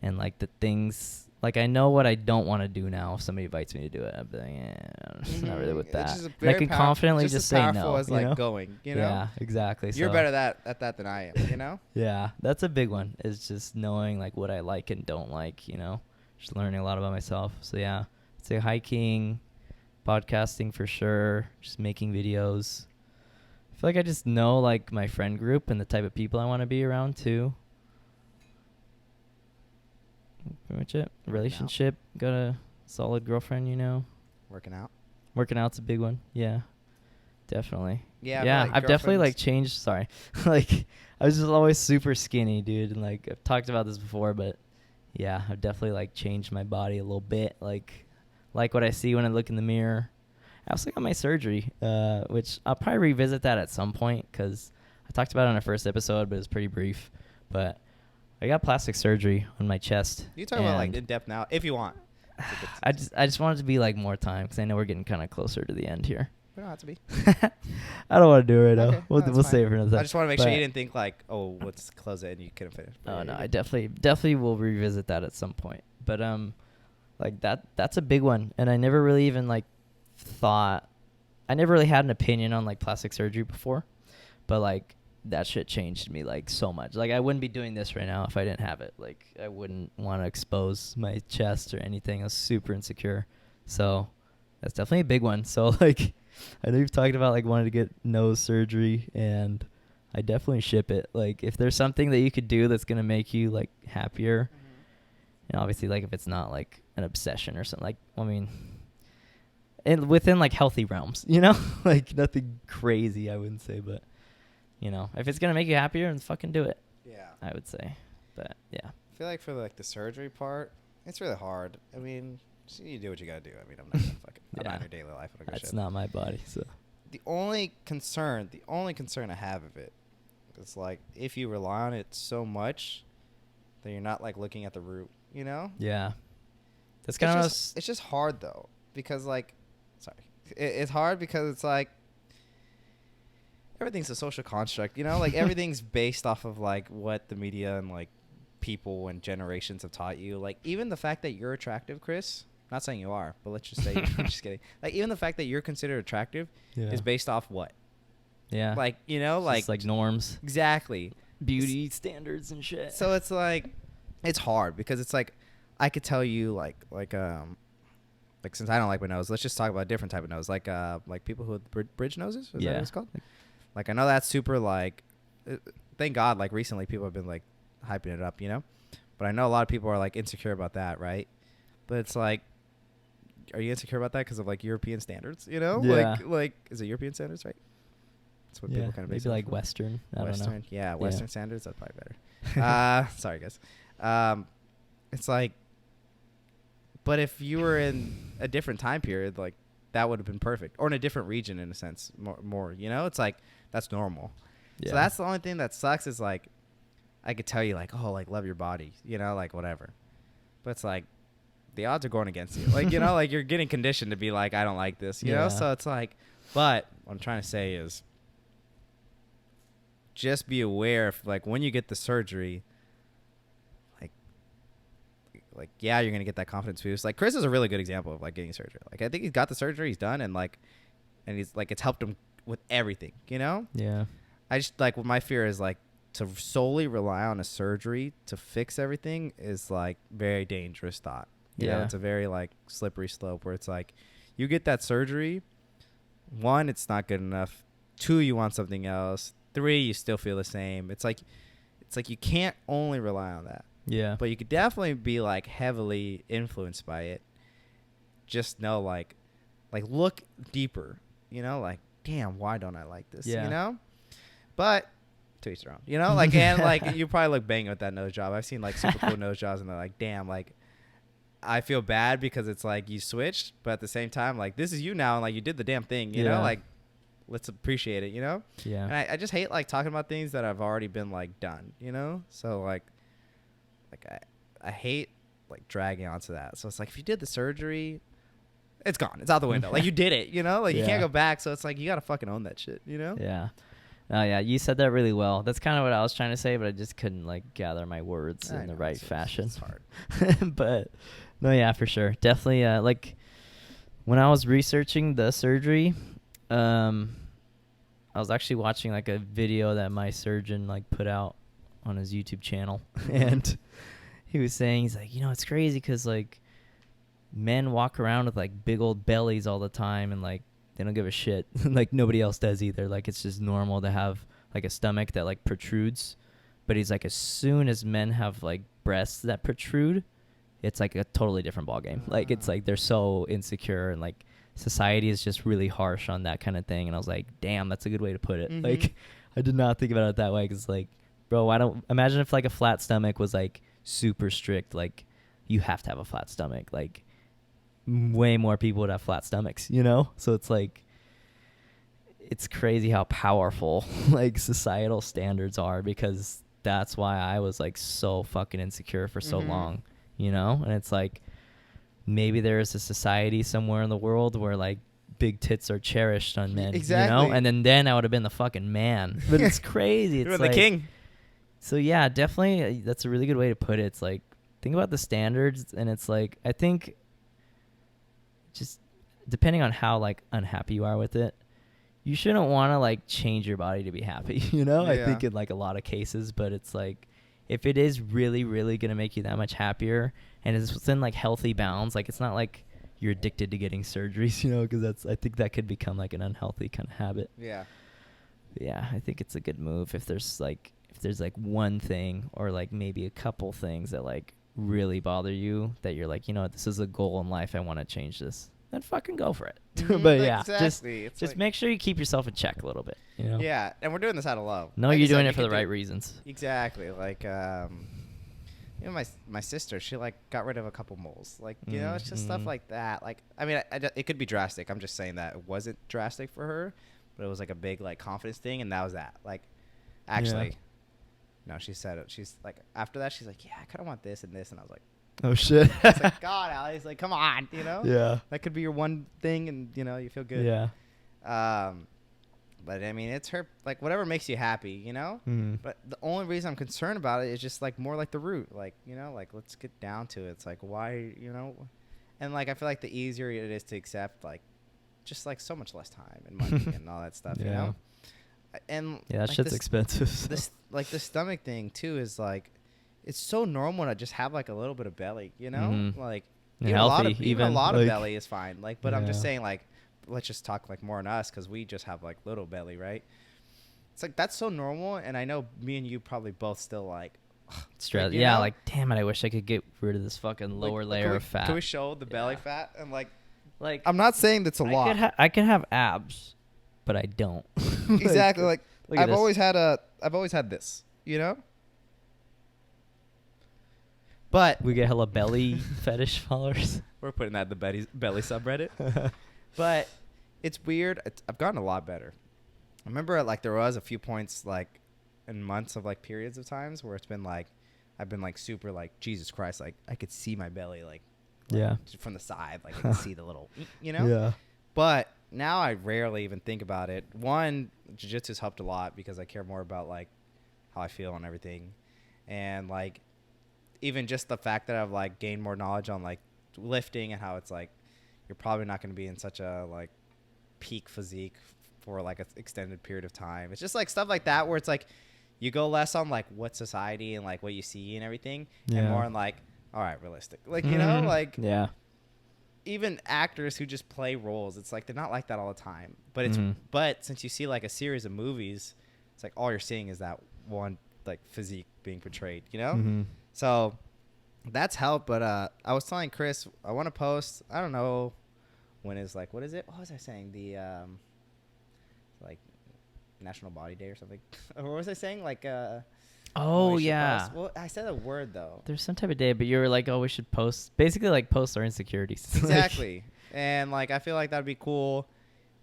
and like the things. Like I know what I don't want to do now. If somebody invites me to do it, I'm like, I'm not really with that. And I can confidently just say no. As like going, you know? Yeah, exactly. You're better at that than I am, you know? Yeah, that's a big one. Is just knowing like what I like and don't like, you know? Just learning a lot about myself. So yeah, I'd say hiking, podcasting for sure, just making videos. I feel like I just know like my friend group and the type of people I want to be around too. Pretty much it. Relationship. Got a solid girlfriend, you know. Working out's a big one. Yeah. Definitely. Yeah. Like I've definitely like changed. Sorry. Like I was just always super skinny, dude. And like I've talked about this before, but yeah, I've definitely like changed my body a little bit. Like what I see when I look in the mirror. I also got my surgery, which I'll probably revisit that at some point because I talked about it on our first episode, but it's pretty brief. But I got plastic surgery on my chest. You talk about like in depth now, if you want. I just want it to be like more time because I know we're getting kind of closer to the end here. We don't have to be. I don't want to do it right now. Okay, We'll save it for another time. I just want to make sure you didn't think like, oh, let's close it and you couldn't finish. Oh no, I definitely will revisit that at some point. But like that's a big one, and I never really even like thought. I never really had an opinion on like plastic surgery before, but like. That shit changed me like so much. Like I wouldn't be doing this right now if I didn't have it. Like I wouldn't want to expose my chest or anything. I was super insecure. So that's definitely a big one. So like I know you've talked about like wanting to get nose surgery and I definitely ship it. Like if there's something that you could do that's going to make you like happier, and obviously like if it's not like an obsession or something, like, I mean, and within like healthy realms, you know, like nothing crazy, I wouldn't say, but you know, if it's going to make you happier, then fucking do it. Yeah. I would say. But, yeah. I feel like for, like, the surgery part, it's really hard. I mean, you do what you got to do. I mean, I'm not going to fucking... I'm not in your daily life. That's not my body, so... The only concern I have of it is, like, if you rely on it so much, then you're not, like, looking at the root, you know? Yeah. That's kind of... It's just hard, though, because, like... Sorry. It's hard because it's, like... Everything's a social construct, you know? Like, everything's based off of, like, what the media and, like, people and generations have taught you. Like, even the fact that you're attractive, Chris, not saying you are, but let's just say, I'm just kidding. Like, even the fact that you're considered attractive is based off what? Yeah. Like, you know, Just like norms. Exactly. Beauty standards and shit. So it's like, it's hard because it's like, I could tell you like since I don't like my nose, let's just talk about a different type of nose. Like people who have bridge noses. Is that what it's called? Like, I know that's super like, thank God, like recently people have been like hyping it up, you know? But I know a lot of people are like insecure about that, right? But it's like, are you insecure about that because of like European standards, you know? Yeah. Like is it European standards, right? That's what people kind of base maybe it like off of. Western. I don't know. Yeah, Western standards, that's probably better. Sorry, guys. It's like, but if you were in a different time period, like that would have been perfect, or in a different region in a sense, more, you know, it's like that's normal. Yeah. So that's the only thing that sucks is like, I could tell you like, oh, like love your body, you know, like whatever, but it's like the odds are going against you, like, you know, like you're getting conditioned to be like, I don't like this, you know, so it's like, but what I'm trying to say is just be aware if like when you get the surgery, like, yeah, you're going to get that confidence boost. Like, Chris is a really good example of, like, getting surgery. Like, I think he's got the surgery. He's done. And he's, like, it's helped him with everything, you know? Yeah. I just, like, what my fear is, like, to solely rely on a surgery to fix everything is, like, very dangerous thought. You know, it's a very, like, slippery slope where it's, like, you get that surgery. 1, it's not good enough. 2, you want something else. 3, you still feel the same. It's like you can't only rely on that. Yeah. But you could definitely be like heavily influenced by it. Just know like look deeper, you know, like, damn, why don't I like this? You know? But to each their own. You know, like, and like you probably look banging with that nose job. I've seen like super cool nose jobs and they're like, damn, like I feel bad because it's like you switched, but at the same time, like this is you now and like you did the damn thing, you know, like let's appreciate it, you know? Yeah. And I just hate like talking about things that have already been like done, you know? So like I hate like dragging onto that. So it's like if you did the surgery, it's gone. It's out the window. Like you did it, you know? Like you can't go back. So it's like you got to fucking own that shit, you know? Yeah. Oh yeah, you said that really well. That's kind of what I was trying to say, but I just couldn't like gather my words in the right fashion. It's hard. But no, yeah, for sure. Definitely like when I was researching the surgery, I was actually watching like a video that my surgeon like put out on his YouTube channel, and he was saying, he's like, you know, it's crazy because like men walk around with like big old bellies all the time and like they don't give a shit. Like nobody else does either. Like it's just normal to have like a stomach that like protrudes. But he's like, as soon as men have like breasts that protrude, it's like a totally different ballgame. Like it's like they're so insecure and like society is just really harsh on that kind of thing. And I was like, damn, that's a good way to put it. Mm-hmm. Like I did not think about it that way because like, bro, I don't imagine if like a flat stomach was like super strict, like you have to have a flat stomach. Like way more people would have flat stomachs, you know? So it's like, it's crazy how powerful like societal standards are, because that's why I was like so fucking insecure for so long, you know? And it's like, maybe there is a society somewhere in the world where like big tits are cherished on men, you know? And then I would have been the fucking man. But it's crazy. It's like, the king. So yeah, definitely that's a really good way to put it. It's like, think about the standards, and it's like, I think just depending on how like unhappy you are with it, you shouldn't want to like change your body to be happy, you know? I think in like a lot of cases, but it's like, if it is really, really going to make you that much happier and it's within like healthy bounds, like it's not like you're addicted to getting surgeries, you know, because I think that could become like an unhealthy kind of habit. Yeah. Yeah, I think it's a good move if there's like one thing or like maybe a couple things that like really bother you that you're like, you know what, this is a goal in life, I want to change this, then fucking go for it. But yeah, exactly. just like, make sure you keep yourself in check a little bit, you know? Yeah, and we're doing this out of love. No, like you're doing it for the right reasons. Exactly. Like, you know, my sister, she like got rid of a couple moles. Like, you know, it's just stuff like that. Like, I mean, it could be drastic. I'm just saying that it wasn't drastic for her, but it was like a big like confidence thing, and that was that. Like, actually, no, she said it. She's like, after that, she's like, yeah, I kind of want this and this, and I was like, oh shit. It's like, God, Alex, like, come on, you know? Yeah. That could be your one thing, and you know, you feel good. Yeah. But I mean, it's her, like, whatever makes you happy, you know? Mm. But the only reason I'm concerned about it is just, like, more like the root. Like, you know, like, let's get down to it. It's like, why, you know? And, like, I feel like the easier it is to accept, like, just, like, so much less time and money and all that stuff, you know? And yeah, that like, shit's expensive. So. This, like, the stomach thing, too, is, like, it's so normal to just have, like, a little bit of belly, you know? Mhm. Like, And even healthy, even a lot of like, belly is fine. Like, but I'm just yeah. saying, like, let's just talk, like, more on us because we just have, like, little belly, right? It's like, that's so normal. And I know me and you probably both still, like, Stress. you Yeah, know? like, damn it, I wish I could get rid of this fucking lower layer of fat. Can we show the belly Yeah. fat? And, like, Like, I'm not saying that's a lot. I could have abs, but I don't. Exactly. Like, look at I've this. always had this, you know? But We get hella belly fetish followers. we're putting that in the belly subreddit. But it's weird. I've gotten a lot better. I remember, like, there was a few points, like, in months of, like, periods of times where it's been, like, I've been, like, super, like, Jesus Christ, like, I could see my belly, like Yeah. from the side. Like, I could see the little, you know? Yeah. But now I rarely even think about it. One, jiu-jitsu's helped a lot because I care more about, like, how I feel and everything. And, like, even just the fact that I've, like, gained more knowledge on, like, lifting and how it's, like, you're probably not going to be in such a, like, peak physique for, like, an extended period of time. It's just, like, stuff like that where it's, like, you go less on, like, what society and, like, what you see and everything, and more on, like, all right, realistic. Like, you know, like, yeah. even actors who just play roles, it's like they're not like that all the time. But it's but since you see, like, a series of movies, it's like all you're seeing is that one, like, physique being portrayed, you know? Mm-hmm. So that's helped. But I was telling Chris, I want to post, I don't know when is, like, what is it? What was I saying? The like, National Body Day or something. Or what was I saying? Like, Oh, we should yeah. post. Well, I said a word though. There's some type of day, but you were like, oh, we should post. Basically, like, post our insecurities. Exactly. And, like, I feel like that'd be cool.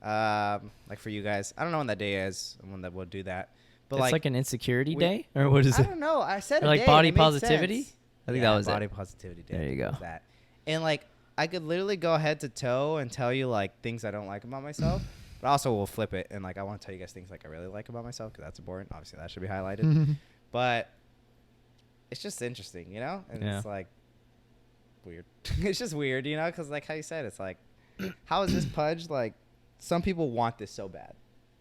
Like, for you guys, I don't know when that day is, when that we'll do that. But It's like an insecurity we- day, or what is I it? don't know. I said Or a like day, body and it made positivity? sense. I think Yeah, that was body it. positivity day. There you go. That. And, like, I could literally go head to toe and tell you, like, things I don't like about myself. But also we'll flip it, and, like, I want to tell you guys things, like, I really like about myself because that's important. Obviously, that should be highlighted. But it's just interesting, you know? And Yeah. it's, like, weird. It's just weird, you know? Because, like, how you said, it's like, how is this pudge? Like, some people want this so bad.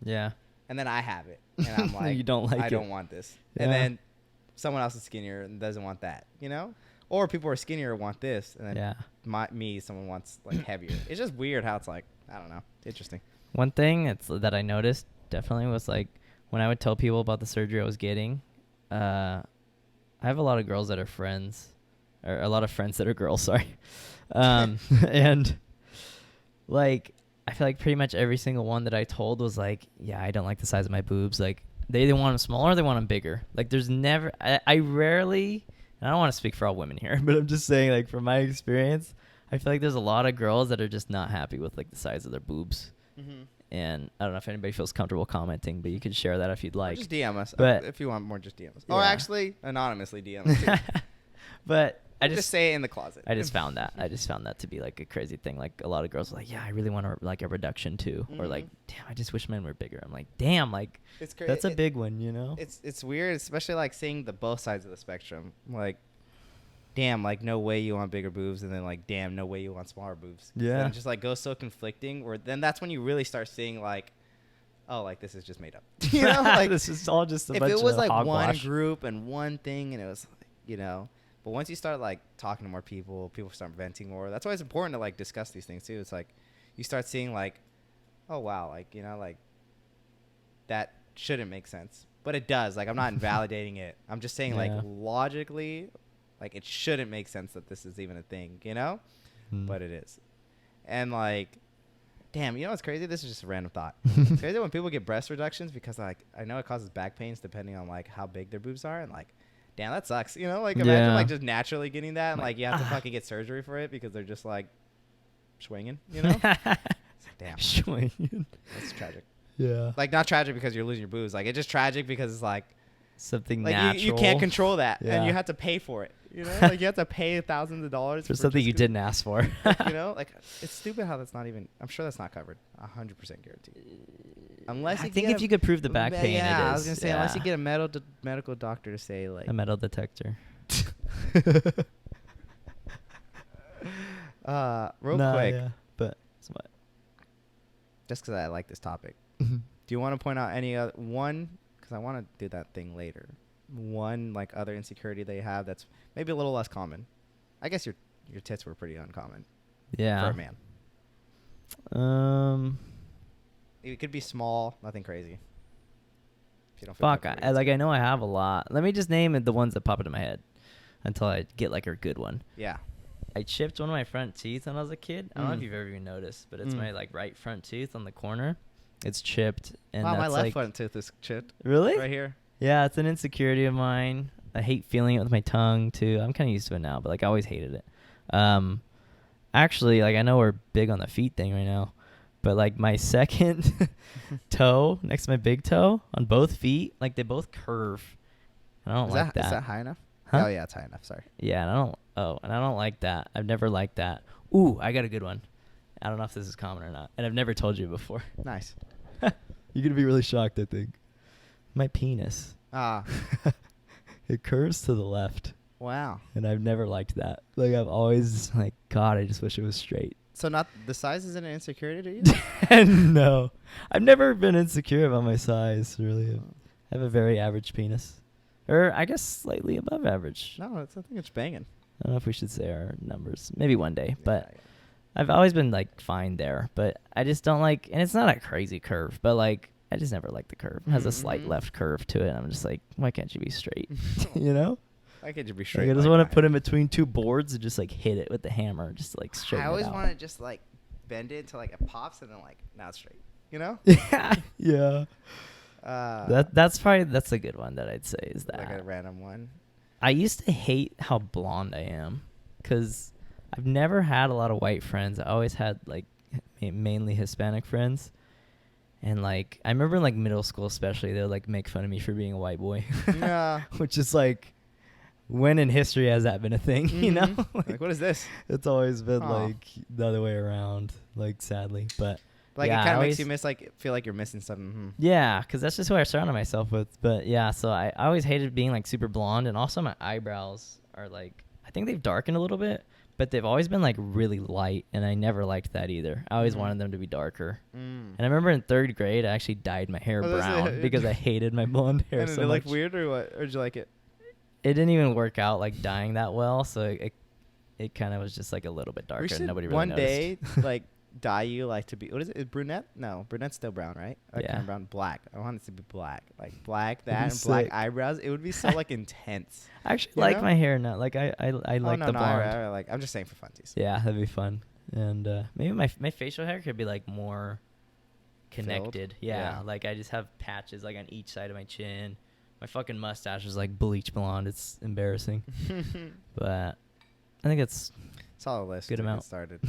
Yeah. And then I have it. And I'm like, You don't like I it. don't want this. Yeah. And then someone else is skinnier and doesn't want that, you know? Or people are skinnier want this. And then Yeah. someone wants, like, heavier. It's just weird how it's like, I don't know. Interesting. One thing that I noticed definitely was, like, when I would tell people about the surgery I was getting, I have a lot of girls that are friends, or a lot of friends that are girls, sorry. And, like, I feel like pretty much every single one that I told was like, yeah, I don't like the size of my boobs. Like, they either want them smaller or they want them bigger. Like, there's never, I rarely, and I don't want to speak for all women here, but I'm just saying, like, from my experience, I feel like there's a lot of girls that are just not happy with, like, the size of their boobs. Mm-hmm. And I don't know if anybody feels comfortable commenting, but you can share that if you'd like. Just DM us. But if you want more, just DM us. Yeah. Or actually, anonymously DM us, too. But I just say it in the closet. I just found that to be, like, a crazy thing. Like, a lot of girls are like, yeah, I really want like a reduction too, or like, damn, I just wish mine were bigger. I'm like, damn, like, it's crazy. that's a big one, you know? It's weird, especially, like, seeing the both sides of the spectrum. Like, damn, like, no way you want bigger boobs, and then, like, damn, no way you want smaller boobs. Yeah. And it just, like, goes so conflicting, where then that's when you really start seeing, like, oh, like, this is just made up. You know, like, this is all just a if bunch it was of like hogwash. one group and one thing, and it was, you know, but once you start, like, talking to more people start venting more. That's why it's important to, like, discuss these things too. It's like you start seeing, like, oh wow, like, you know, like, that shouldn't make sense, but it does. Like, I'm not invalidating it. I'm just saying, like, logically, like, it shouldn't make sense that this is even a thing, you know? But it is. And, like, damn, you know what's crazy? This is just a random thought. It's crazy when people get breast reductions because, like, I know it causes back pains depending on, like, how big their boobs are, and, like, damn, that sucks. You know, like, imagine, like, just naturally getting that, and, like, you have to fucking get surgery for it because they're just, like, swinging, you know? Damn. Swinging. That's tragic. Yeah. Like, not tragic because you're losing your boobs. Like, it's just tragic because it's, like, Something like, natural. you can't control that, Yeah. and you have to pay for it. You know, like you have to pay thousands of dollars For something just you didn't ask for. you know, like it's stupid how that's not even. I'm sure that's not covered. 100% guaranteed. Unless I you think get if you could prove the back pain, yeah, it is. I was gonna say unless you get a medical doctor to say like a metal detector. real Nah, quick, yeah, but it's what? just because I like this topic. Do you want to point out any other one? Because I want to do that thing later. One like other insecurity they have that's maybe a little less common. I guess your tits were pretty uncommon Yeah. for a man. It could be small, nothing crazy. If you don't feel Fuck, comfortable I know I have a lot. Let me just name it the ones that pop into my head until I get like a good one. yeah. I chipped one of my front teeth when I was a kid. I don't know if you've ever even noticed, but it's my like right front tooth on the corner. It's chipped, and wow, that's my left like, front tooth is chipped. Really? Right here. Yeah, it's an insecurity of mine. I hate feeling it with my tongue too. I'm kind of used to it now, but like I always hated it. Actually, like I know we're big on the feet thing right now, but like my second toe next to my big toe on both feet, like they both curve. And I don't like that. Is that high enough? Huh? Oh yeah, it's high enough. Sorry. Yeah, and I don't like that. I've never liked that. Ooh, I got a good one. I don't know if this is common or not, and I've never told you before. Nice. You're gonna be really shocked, I think. My penis. Ah. It curves to the left, Wow. and I've never liked that. Like I've always like, God, I just wish it was straight. So not the size isn't an insecurity to you? No, I've never been insecure about my size. Really, I have a very average penis, or I guess slightly above average. No, I think it's banging. I don't know if we should say our numbers. Maybe one day, but. Yeah. I've always been like fine there, but I just don't like, and it's not a crazy curve, but like I just never like the curve. It has a slight left curve to it. And I'm just like, why can't you be straight? You know? Why can't you be Like, straight? I just want to put it in between two boards and just like hit it with the hammer, just to, like straighten I always it out. want to just like bend it until like it pops and then like now it's straight. You know? Yeah. That's a good one that I'd say is that. Like a random one. I used to hate how blonde I am, because I've never had a lot of white friends. I always had like mainly Hispanic friends. And like I remember in like middle school especially, they would like make fun of me for being a white boy. Yeah. Which is like, when in history has that been a thing, you know? Like what is this? It's always been Aw. like the other way around, like sadly. But Like yeah, it kind I of makes you always- feel like you're missing something. yeah, because that's just who I surrounded myself with. But yeah, so I always hated being like super blonde, and also my eyebrows are like, I think they've darkened a little bit, but they've always been like really light, and I never liked that either. I always wanted them to be darker. And I remember in 3rd grade, I actually dyed my hair Oh, that's brown it. because I hated my blonde hair And so did it much. look weird or what? Or did you like it? It didn't even work out like dyeing that well, so it kind of was just like a little bit darker, We should and nobody really one noticed. day like dye you like to be, what is it? Is brunette? No, brunette's still brown, right? Like Yeah. kind of brown, black. I want it to be black, like black That'd that be and black sick. eyebrows. It would be so like intense. I actually You like know? my hair now. Like I like no, the no, blonde. I like. I'm just saying for funsies. Yeah, that'd be fun. And maybe my facial hair could be like more connected. Yeah, Yeah. like I just have patches like on each side of my chin. My fucking mustache is like bleach blonde. It's embarrassing. But I think it's Solid list. Good to get amount. started.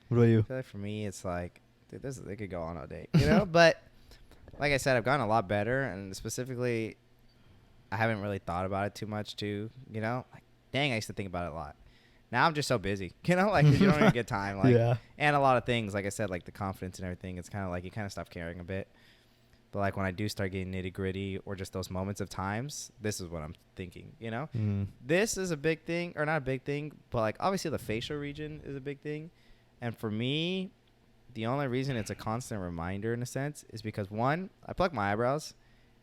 What about you? I feel like for me, it's like, dude, they could go on all day, you know. But like I said, I've gotten a lot better, and specifically, I haven't really thought about it too much, too. You know, like, dang, I used to think about it a lot. Now I'm just so busy, you know, like you don't even get time, like, Yeah. and a lot of things, like I said, like the confidence and everything. It's kind of like you kind of stop caring a bit. But like when I do start getting nitty gritty or just those moments of times, this is what I'm thinking, you know. This is a big thing, or not a big thing, but like obviously the facial region is a big thing. And for me, the only reason it's a constant reminder in a sense is because, one, I pluck my eyebrows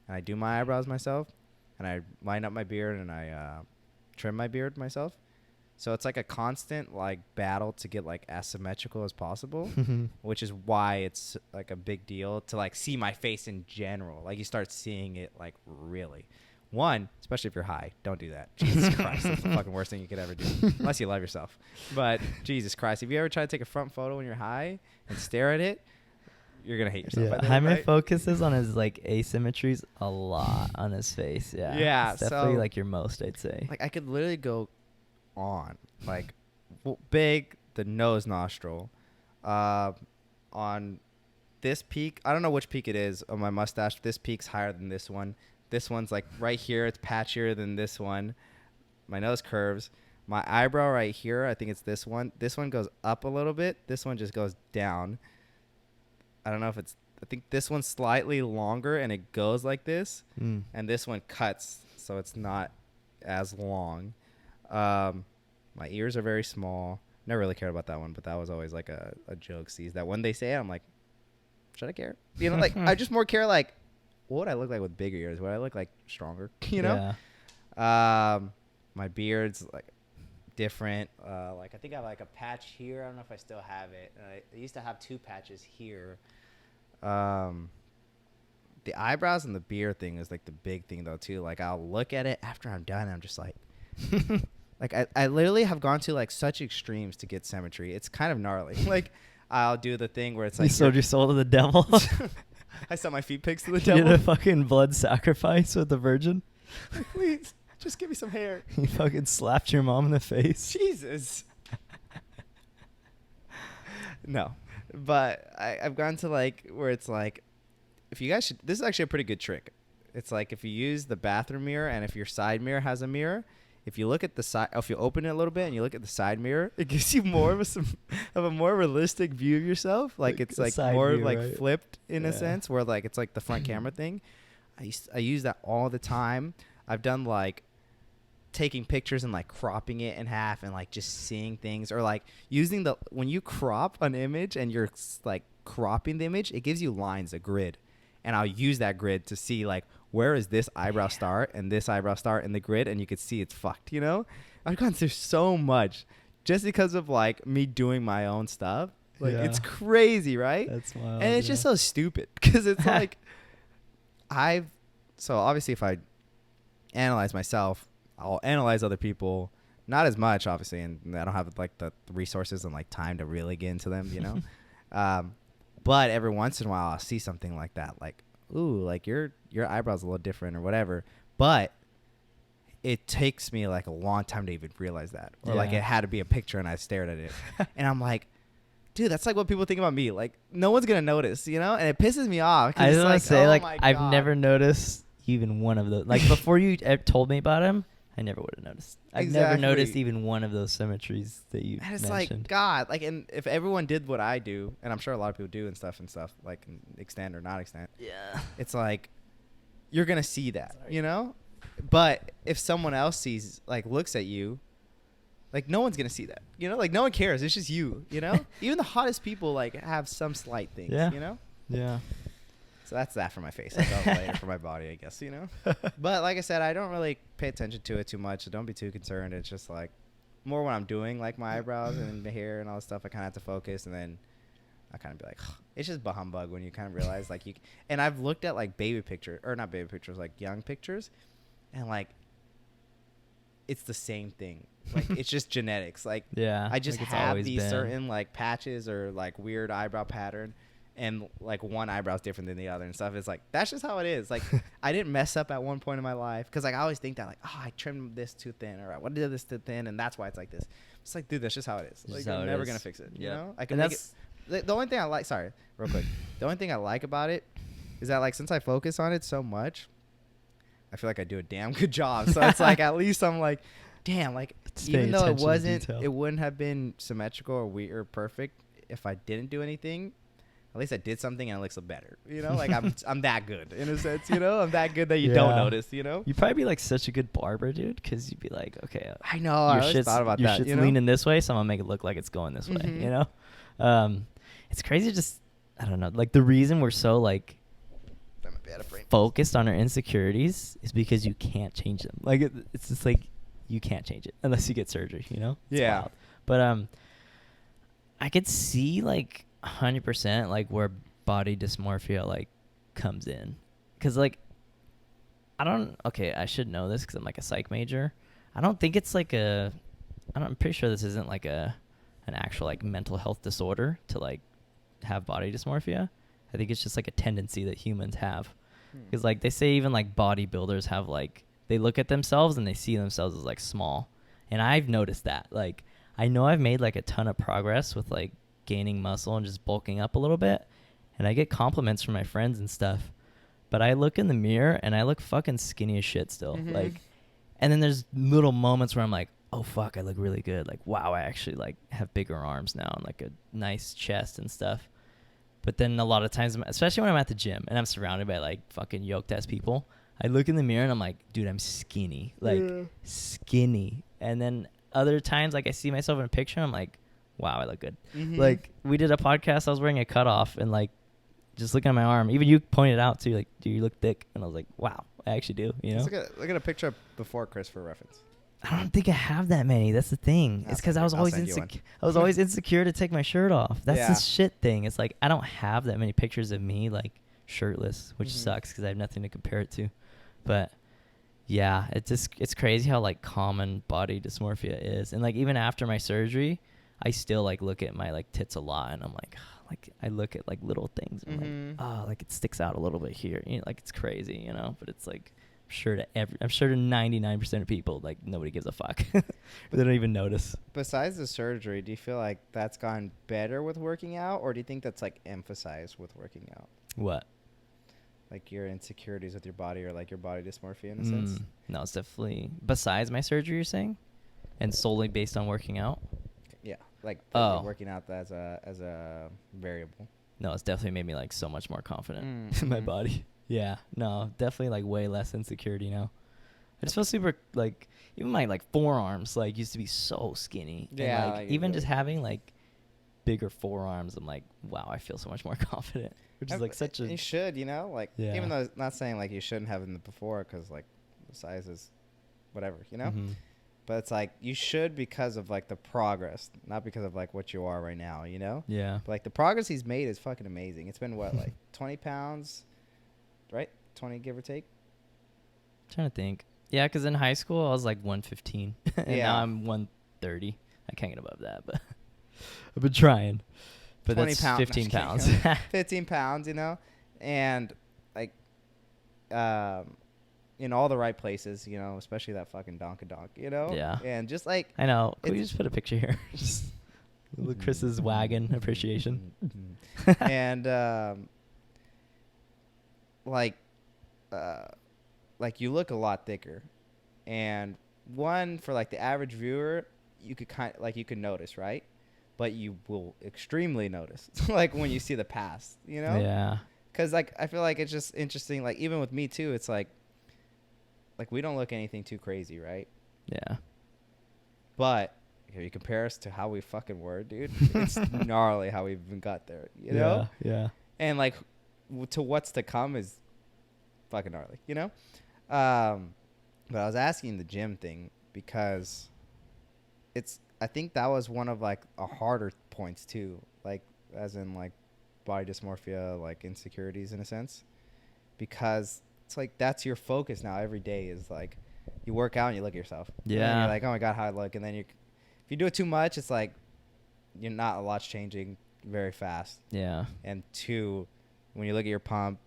and I do my eyebrows myself, and I line up my beard and I trim my beard myself. So it's like a constant like battle to get like as symmetrical as possible, which is why it's like a big deal to like see my face in general. Like you start seeing it like really. One, especially if you're high, don't do that. Jesus Christ, that's the fucking worst thing you could ever do, unless you love yourself. But Jesus Christ, if you ever try to take a front photo when you're high and stare at it, you're gonna hate yourself. Yeah, I think, Jaime right? focuses on his like asymmetries a lot on his face. Yeah, Yeah, it's definitely so- like your most, I'd say. Like I could literally go on like big the nose nostril, on this peak. I don't know which peak it is on my mustache. This peak's higher than this one. This one's like right here. It's patchier than this one. My nose curves. My eyebrow right here, I think it's this one. This one goes up a little bit. This one just goes down. I don't know if it's, I think this one's slightly longer and it goes like this. Mm. And this one cuts, so it's not as long. My ears are very small. Never really cared about that one, but that was always like a joke. Sees that when they say it, I'm like, should I care? You know, like I just more care like, what would I look like with bigger ears? Would I look like stronger? You know? Yeah. My beard's like different. Like I think I have like a patch here. I don't know if I still have it. I used to have 2 patches here. The eyebrows and the beard thing is like the big thing though too. Like I'll look at it after I'm done and I'm just like like I literally have gone to like such extremes to get symmetry. It's kind of gnarly. Like I'll do the thing where it's like you sold your soul to the devil. I sell my feet pics to the You did devil. a fucking blood sacrifice with the virgin. Please, just give me some hair. You fucking slapped your mom in the face. Jesus. No, but I've gone to like where it's like, if you guys should, this is actually a pretty good trick. It's like if you use the bathroom mirror and if your side mirror has a mirror, if you look at the side, if you open it a little bit and you look at the side mirror, it gives you more of a more realistic view of yourself. Like it's like more view, like right? flipped in a sense, where like it's like the front camera thing. I use that all the time. I've done like taking pictures and like cropping it in half and like just seeing things, or like using the, when you crop an image and you're like cropping the image, it gives you lines, a grid, and I'll use that grid to see like where is this eyebrow start and this eyebrow start in the grid, and you could see it's fucked, you know. I've gone through so much just because of like me doing my own stuff. Like it's crazy, right? That's wild. And it's just so stupid because it's like so obviously if I analyze myself, I'll analyze other people, not as much obviously, and I don't have like the resources and like time to really get into them, you know. But every once in a while I'll see something like that, like, ooh, like your eyebrow's a little different or whatever, but it takes me like a long time to even realize that, or like it had to be a picture and I stared at it and I'm like, dude, that's like what people think about me. Like no one's gonna notice, you know, and it pisses me off. I just want like, to say, oh like, my I've God. never noticed even one of those. Like before you told me about him, I never would have noticed. I've never noticed even one of those symmetries that you And it's mentioned. like, God, like, and if everyone did what I do, and I'm sure a lot of people do and stuff, like extent or not extent, Yeah. it's like, you're going to see that, you know? But if someone else sees, like, looks at you, like, no one's going to see that, you know? Like, no one cares. It's just you, you know? Even the hottest people, like, have some slight things, you know? Yeah. So that's that for my face. I'll go later for my body, I guess, you know? But like I said, I don't really pay attention to it too much. So don't be too concerned. It's just like more when I'm doing like my eyebrows and the hair and all this stuff, I kind of have to focus. And then I kind of be like, it's just humbug when you kind of realize like you, and I've looked at like baby pictures, or not baby pictures, like young pictures. And like, it's the same thing. Like it's just genetics. Like I just like have these certain like patches or like weird eyebrow pattern. And like one eyebrow's different than the other and stuff. It's like, that's just how it is. Like I didn't mess up at one point in my life. Cause like I always think that like, oh, I trimmed this too thin, or I did this too thin, and that's why it's like this. It's like, dude, that's just how it is. Like I'm never gonna fix it. You know? I can make it. The only thing I like, sorry, real quick. The only thing I like about it is that like, since I focus on it so much, I feel like I do a damn good job. So it's like, at least I'm like, damn, like even though it wouldn't have been symmetrical or weird or perfect if I didn't do anything. At least I did something and it looks better, you know? Like I'm that good in a sense, you know? I'm that good that you don't notice, you know? You'd probably be like such a good barber, dude, because you'd be like, okay, I know. I always thought about your that. Shit's You know? leaning this way, so I'm gonna make it look like it's going this way. You know, it's crazy. Just I don't know. Like the reason we're so like focused on our insecurities is because you can't change them. Like it's just like you can't change it unless you get surgery. You know? It's wild. But I could see like 100% like where body dysmorphia like comes in, because like I should know this because I'm like a psych major. I don't think it's like I'm pretty sure this isn't like an actual like mental health disorder to like have body dysmorphia. I think it's just like a tendency that humans have, because like they say even like bodybuilders have like, they look at themselves and they see themselves as like small, and I've noticed that. Like I know I've made like a ton of progress with like gaining muscle and just bulking up a little bit, and I get compliments from my friends and stuff, but I look in the mirror and I look fucking skinny as shit still. Like And then there's little moments where I'm like, oh fuck, I look really good. Like, wow, I actually like have bigger arms now and like a nice chest and stuff. But then a lot of times, especially when I'm at the gym and I'm surrounded by like fucking yoked ass people, I look in the mirror and I'm like, dude, I'm skinny, like skinny. And then other times, like I see myself in a picture, I'm like, wow, I look good. Mm-hmm. Like we did a podcast, I was wearing a cutoff and like just looking at my arm. Even you pointed out too, like, dude, you look thick. And I was like, wow, I actually do. You know, Look at a picture before Chris for reference. I don't think I have that many. That's the thing. It's because I was always insecure. I was always insecure to take my shirt off. That's the shit thing. It's like I don't have that many pictures of me like shirtless, which sucks because I have nothing to compare it to. But yeah, it's crazy how like common body dysmorphia is, and like even after my surgery, I still like look at my like tits a lot, and I'm like I look at like little things, and I'm like, oh, like it sticks out a little bit here, you know, like it's crazy, you know, but it's like. I'm sure to 99% of people, like nobody gives a fuck. But they don't even notice. Besides the surgery, do you feel like that's gone better with working out, or do you think that's like emphasized with working out? What? Like your insecurities with your body, or like your body dysmorphia in a sense? No, it's definitely besides my surgery, you're saying, and solely based on working out. Yeah, like working out as a variable. No, it's definitely made me like so much more confident in my body. Yeah, no, definitely like way less insecurity now. I just feel super like even my like forearms like used to be so skinny. Yeah, and, like even just having like bigger forearms, I'm like, wow, I feel so much more confident. Which is like such a. You should, you know, like even though it's not saying like you shouldn't have them before because like the size is whatever, you know. But it's like you should because of like the progress, not because of like what you are right now, you know. Yeah. But like the progress he's made is fucking amazing. It's been what like 20 pounds. Right? 20 give or take? I'm trying to think. Yeah, because in high school, I was like 115. And now I'm 130. I can't get above that, but I've been trying. But 20 that's pounds, 15 pounds. 15 pounds, you know? And, like, in all the right places, you know, especially that fucking donk, you know? Yeah. And just, like... I know. Can we just put a picture here? Just Chris's wagon appreciation. And, like you look a lot thicker, and one for like the average viewer, you could you could notice, right? But you will extremely notice like when you see the past, you know? Yeah. Because like I feel like it's just interesting. Like even with me too, it's like we don't look anything too crazy, right? Yeah. But if you compare us to how we fucking were, dude, it's gnarly how we even got there, you know? Yeah. And like to what's to come is fucking gnarly, you know? But I was asking the gym thing because I think that was one of like a harder points too, like as in like body dysmorphia, like insecurities in a sense, because it's like that's your focus now every day is like you work out and you look at yourself. Yeah. And you're like, oh my God, how I look. And then if you do it too much, it's like you're not a lot's changing very fast. Yeah. And two, when you look at your pump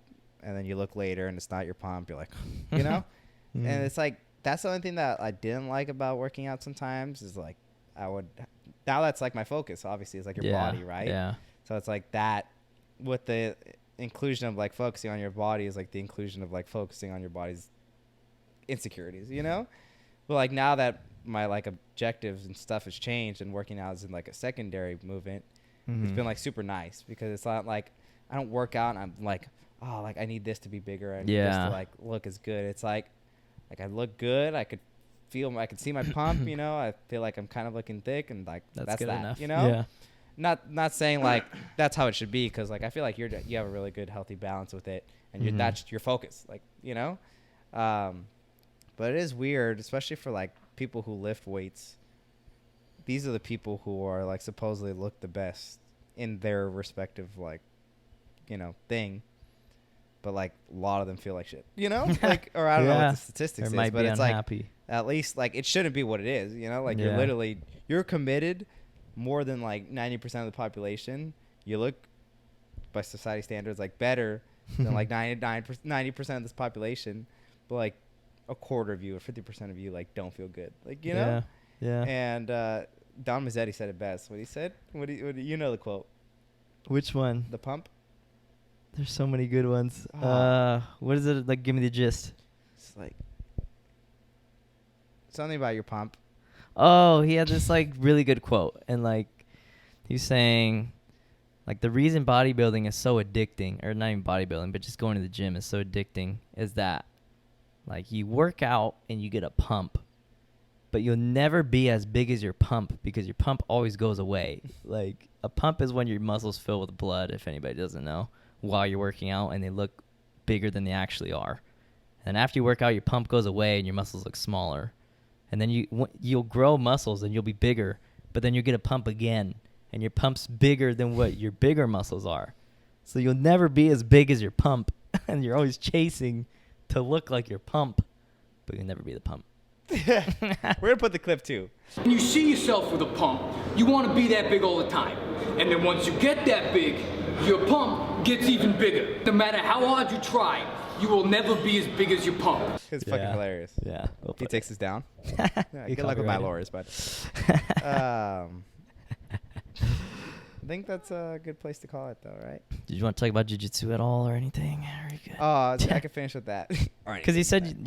and then you look later and it's not your pump, you're like, you know? And it's like, that's the only thing that I didn't like about working out sometimes is like, now that's like my focus, obviously, is like your body, right? Yeah. So it's like that with the inclusion of like focusing on your body is like the inclusion of like focusing on your body's insecurities, you know? But like now that my like objectives and stuff has changed and working out is in like a secondary movement, it's been like super nice because it's not like I don't work out and I'm like, oh, like I need this to be bigger. I need this to like look as good. It's like I look good. I could see my pump, you know, I feel like I'm kind of looking thick and like that's good that, enough. you know? Yeah. Not saying like that's how it should be. Cause like, I feel like you have a really good, healthy balance with it and that's your focus, like, you know? But it is weird, especially for like people who lift weights. These are the people who are like supposedly look the best in their respective like, you know, thing. But like a lot of them feel like shit, you know? Like, or I don't know what the statistics is, but it's unhappy. Like at least like it shouldn't be what it is, you know? Like you're committed more than like 90% of the population. You look by society standards like better than like 90% of this population, but like a quarter of you or 50% of you like don't feel good, like, you know? Yeah. And Don Mazzetti said it best. What he said? What do you know the quote? Which one? The pump. There's so many good ones. What is it like? Give me the gist. It's like something about your pump. Oh, he had this like really good quote, and like he's saying, like the reason bodybuilding is so addicting, or not even bodybuilding, but just going to the gym is so addicting, is that like you work out and you get a pump, but you'll never be as big as your pump because your pump always goes away. Like a pump is when your muscles fill with blood, if anybody doesn't know, while you're working out, and they look bigger than they actually are. And after you work out, your pump goes away and your muscles look smaller. And then you'll grow muscles and you'll be bigger, but then you'll get a pump again, and your pump's bigger than what your bigger muscles are. So you'll never be as big as your pump, and you're always chasing to look like your pump, but you'll never be the pump. We're gonna put the clip too. When you see yourself with a pump, you want to be that big all the time. And then once you get that big, your pump gets even bigger. No matter how hard you try, you will never be as big as your pump. It's fucking hilarious. Yeah. He takes us down. You Good luck with my copyrighted. lawyers, bud. I think that's a good place to call it, though, right? Did you want to talk about jiu-jitsu at all or anything? Are you good? Oh, I can finish with that. Because you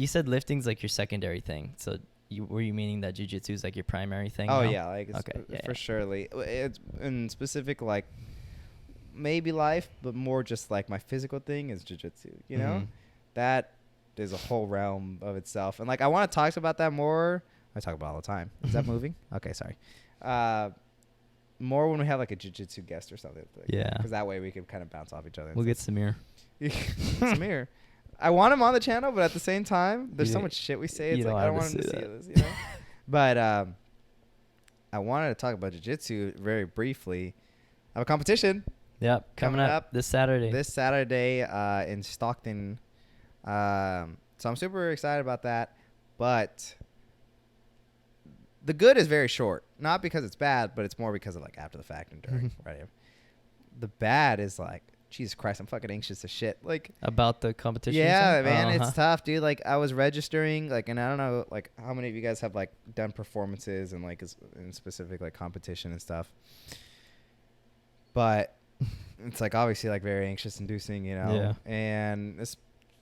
said lifting's like your secondary thing. So were you meaning that jiu-jitsu is like your primary thing? Oh now? yeah, like it's Okay, yeah, for yeah. surely. It's in specific, like maybe life, but more just like my physical thing is jiu-jitsu. You know, Mhm. that is a whole realm of itself, and like I want to talk about that more. I talk about it all the time. Is that moving? Okay, sorry. More when we have like a jiu-jitsu guest or something. Yeah. Because that way we can kind of bounce off each other. We'll get Samir. Samir. I want him on the channel, but at the same time, there's so You- much shit we say. you It's don't like I don't have want to him to say see that. this, you know. But I wanted to talk about jiu-jitsu very briefly. I have a competition Yep, Coming coming up up this Saturday. this Saturday in Stockton. So I'm super excited about that. But the good is very short. Not because it's bad, but it's more because of like after the fact and during. Right. The bad is like, Jesus Christ, I'm fucking anxious as shit. Like, About the competition. you yeah, said? man, Uh-huh. it's tough, dude. Like, I was registering, like, and I don't know, like, how many of you guys have like done performances and like in specific like competition and stuff. But it's like obviously like very anxious inducing, you know. Yeah. And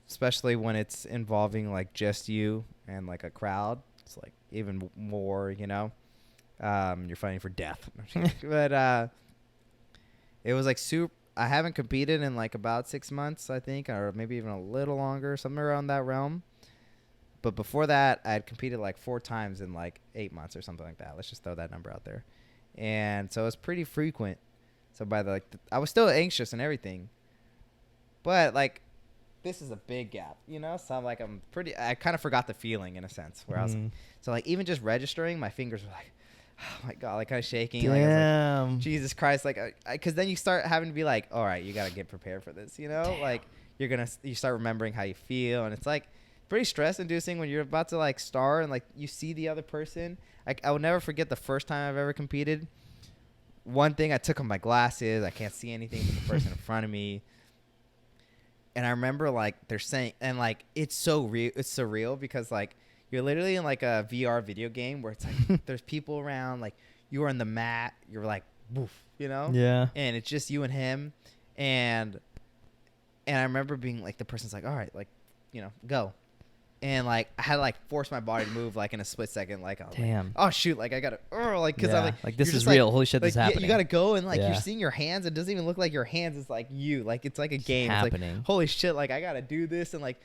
especially when it's involving like just you and like a crowd, it's like even more, you know. You're fighting for death. But it was like super. I haven't competed in like about 6 months, I think, or maybe even a little longer, somewhere around that realm. But before that, I had competed like 4 times in like 8 months or something like that. Let's just throw that number out there. And so it's pretty frequent. So by the I was still anxious and everything, but like this is a big gap, you know. So I'm like I kind of forgot the feeling in a sense where I was so like even just registering, my fingers were like, oh my god, like kind of shaking. Like, I was like, Damn. Jesus Christ, like, because then you start having to be like, all right, you got to get prepared for this, you know? Damn. Like, you start remembering how you feel, and it's like pretty stress inducing when you're about to like start and like you see the other person. I will never forget the first time I've ever competed. One thing, I took off my glasses, I can't see anything from the person in front of me. And I remember like they're saying, and like it's so real, it's surreal because like you're literally in like a VR video game where it's like there's people around, like you are on the mat, you're like woof, you know? Yeah. And it's just you and him, and I remember being like, the person's like, all right, like, you know, go. And like I had to like force my body to move like in a split second, like I was Damn. like, oh shoot, like I gotta like because Yeah. I'm Like, this you're is just, real. Holy shit, this is yeah, happening. you gotta go, and like Yeah. you're seeing your hands. It doesn't even look like your hands. It's like you, like it's like a game. It's happening. like, holy shit, like I gotta do this, and like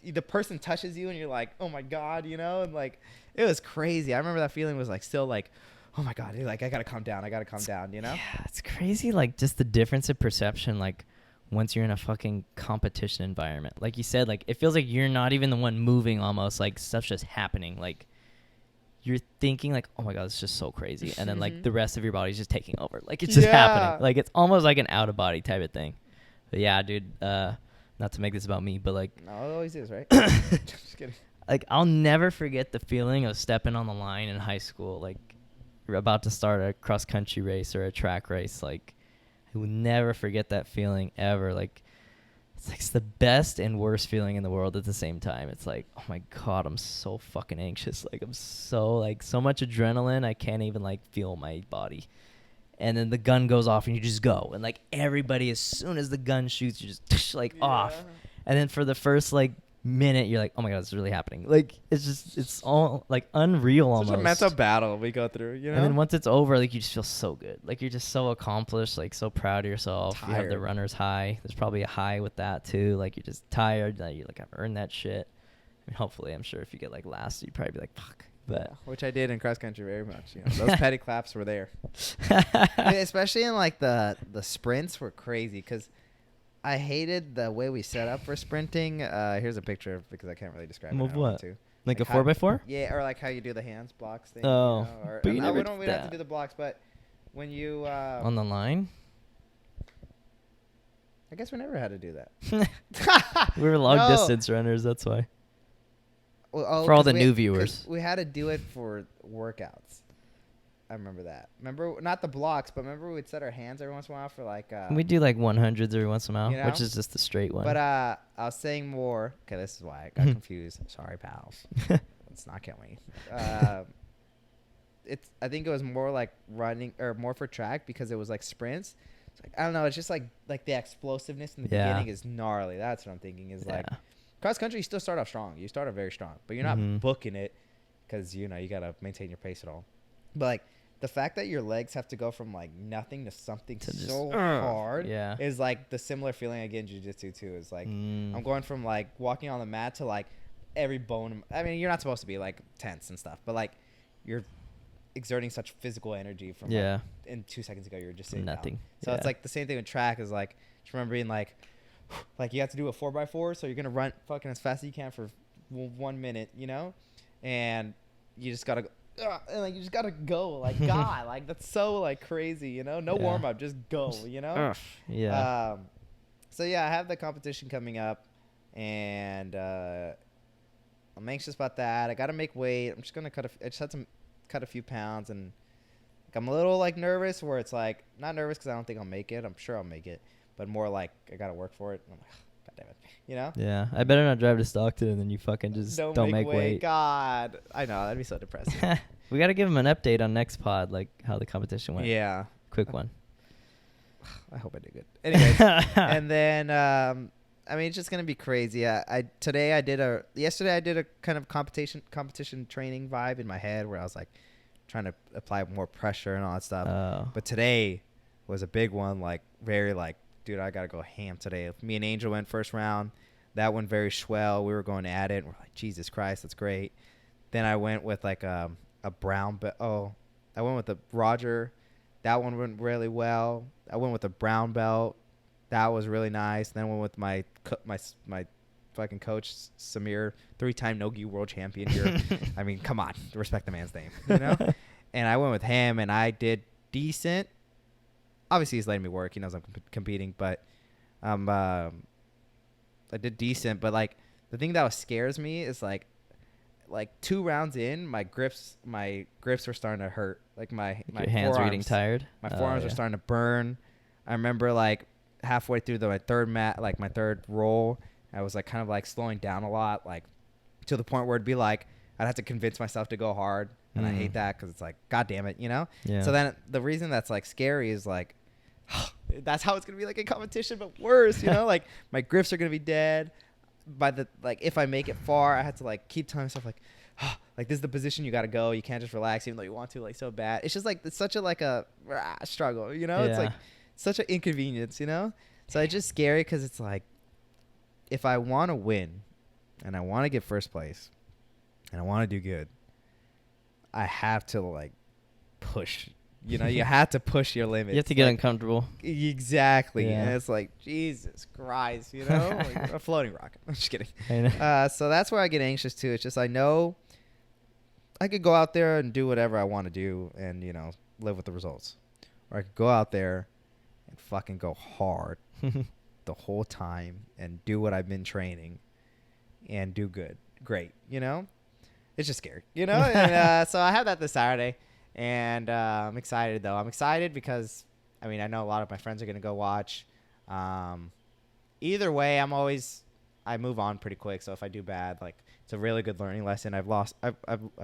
the person touches you, and you're like, oh my god, you know, and like it was crazy. I remember that feeling was like still like, oh my god, like I gotta calm down, you know. Yeah, it's crazy. Like just the difference in perception. Like once you're in a fucking competition environment, like you said, like it feels like you're not even the one moving. Almost like stuff's just happening. Like you're thinking like, oh my god, it's just so crazy, and then like the rest of your body's just taking over. Like it's just Yeah. happening. Like it's almost like an out of body type of thing. But yeah, dude. Not to make this about me, but like No, it always is, right? Just kidding. like I'll never forget the feeling of stepping on the line in high school. Like you're about to start a cross country race or a track race. Like I will never forget that feeling ever. Like it's the best and worst feeling in the world at the same time. It's like, oh my god, I'm so fucking anxious. Like I'm so much adrenaline, I can't even like feel my body. And then the gun goes off and you just go, and like everybody, as soon as the gun shoots, you just like off. And then for the first like minute you're like, oh my god, it's really happening. Like it's all like unreal almost. Such a mental battle we go through, you know. And then once it's over, like you just feel so good. Like you're just so accomplished, like so proud of yourself. You have the Tired. runner's high. There's probably a high with that too. Like you're just tired. Like you're like, I've earned that shit. I mean, hopefully, I'm sure if you get like last, you'd probably be like, fuck. But Which I did in cross country very much. You know, those petty claps were there. I mean, especially in like the sprints were crazy because I hated the way we set up for sprinting. Here's a picture because I can't really describe it. Move I don't want what? to. Like a how- 4x4? Yeah, or like how you do the hands blocks thing. Oh, you know, or, but you never we don't did have to that. do the blocks, but when you On the line? I guess we never had to do that. We were long No. distance runners. That's why. Well, oh, For all 'cause the we- new 'cause viewers. we had to do it for workouts. I remember that. Remember not the blocks, but remember we'd set our hands every once in a while for like. We do like 100s every once in a while, you know? which is just the straight one. But I was saying more. Okay, this is why I got confused. Sorry, pals. Let's not kill me. I think it was more like running or more for track because it was like sprints. It's like, I don't know. It's just like the explosiveness in the Yeah. beginning is gnarly. That's what I'm thinking. Is like Yeah. cross country, you still start off strong. You start off very strong, but you're not Mhm. booking it because you gotta maintain your pace at all. But like the fact that your legs have to go from like nothing to something To just, so hard yeah. is like the similar feeling I get in jiu-jitsu too. Is like Mm. I'm going from like walking on the mat to like every bone. I mean, you're not supposed to be like tense and stuff, but like you're exerting such physical energy from Yeah. like, in 2 seconds ago you were just sitting down. Nothing. So it's Yeah. like the same thing with track. Is like just remember being like you have to do a 4x4, so you're gonna run fucking as fast as you can for 1 minute, and you just gotta go. And like you just gotta go, like God, like that's so like crazy, no Yeah. warm up, just go, Yeah. So yeah, I have the competition coming up, and I'm anxious about that. I gotta make weight. I'm just gonna I just had to cut a few pounds, and like, I'm a little like nervous. Where it's like not nervous because I don't think I'll make it. I'm sure I'll make it, but more like I gotta work for it. And I'm like, God damn it, Yeah. I better not drive to Stockton and then you fucking just don't make weight. God, I know that'd be so depressing. We got to give him an update on next pod, like how the competition went. Yeah, Quick one. I hope I do good. Anyways, and then I mean it's just gonna be crazy. Yesterday I did a kind of competition training vibe in my head where I was like trying to apply more pressure and all that stuff. Oh. But today was a big one, like very like, dude, I gotta go ham today. Me and Angel went first round. That went very swell. We were going at it. And we're like, Jesus Christ, that's great. Then I went with like a brown belt. Oh, I went with the Roger. That one went really well. I went with the brown belt. That was really nice. Then I went with my fucking coach Samir, 3-time no-gi world champion here. I mean, come on, respect the man's name, And I went with him, and I did decent. Obviously, he's letting me work. He knows I'm competing, but I did decent. But like the thing that scares me is like 2 rounds in, my grips were starting to hurt. Like my Your hands were getting tired. My forearms were starting to burn. I remember like halfway through my third roll, I was like kind of like slowing down a lot, like to the point where it'd be like I'd have to convince myself to go hard, and I hate that because it's like, God damn it, Yeah. So then the reason that's like scary is like that's how it's gonna be like in competition, but worse, like my grips are gonna be dead. By the like, if I make it far, I had to like keep telling myself like, like this is the position you got to go. You can't just relax even though you want to, like so bad. It's just like it's such a struggle, It's like such an inconvenience, So it's just scary because it's like, if I want to win, and I want to get first place, and I want to do good, I have to like push. You have to push your limits. You have to get uncomfortable. Exactly. Yeah. And it's like, Jesus Christ, like a floating rocket. I'm just kidding. I know. So that's where I get anxious too. It's just I know I could go out there and do whatever I want to do and, live with the results. Or I could go out there and fucking go hard the whole time and do what I've been training and do good. Great. It's just scary, And, so I have that this Saturday. And I'm excited, though. I'm excited because, I know a lot of my friends are going to go watch. Either way, I move on pretty quick. So if I do bad, like, it's a really good learning lesson. I've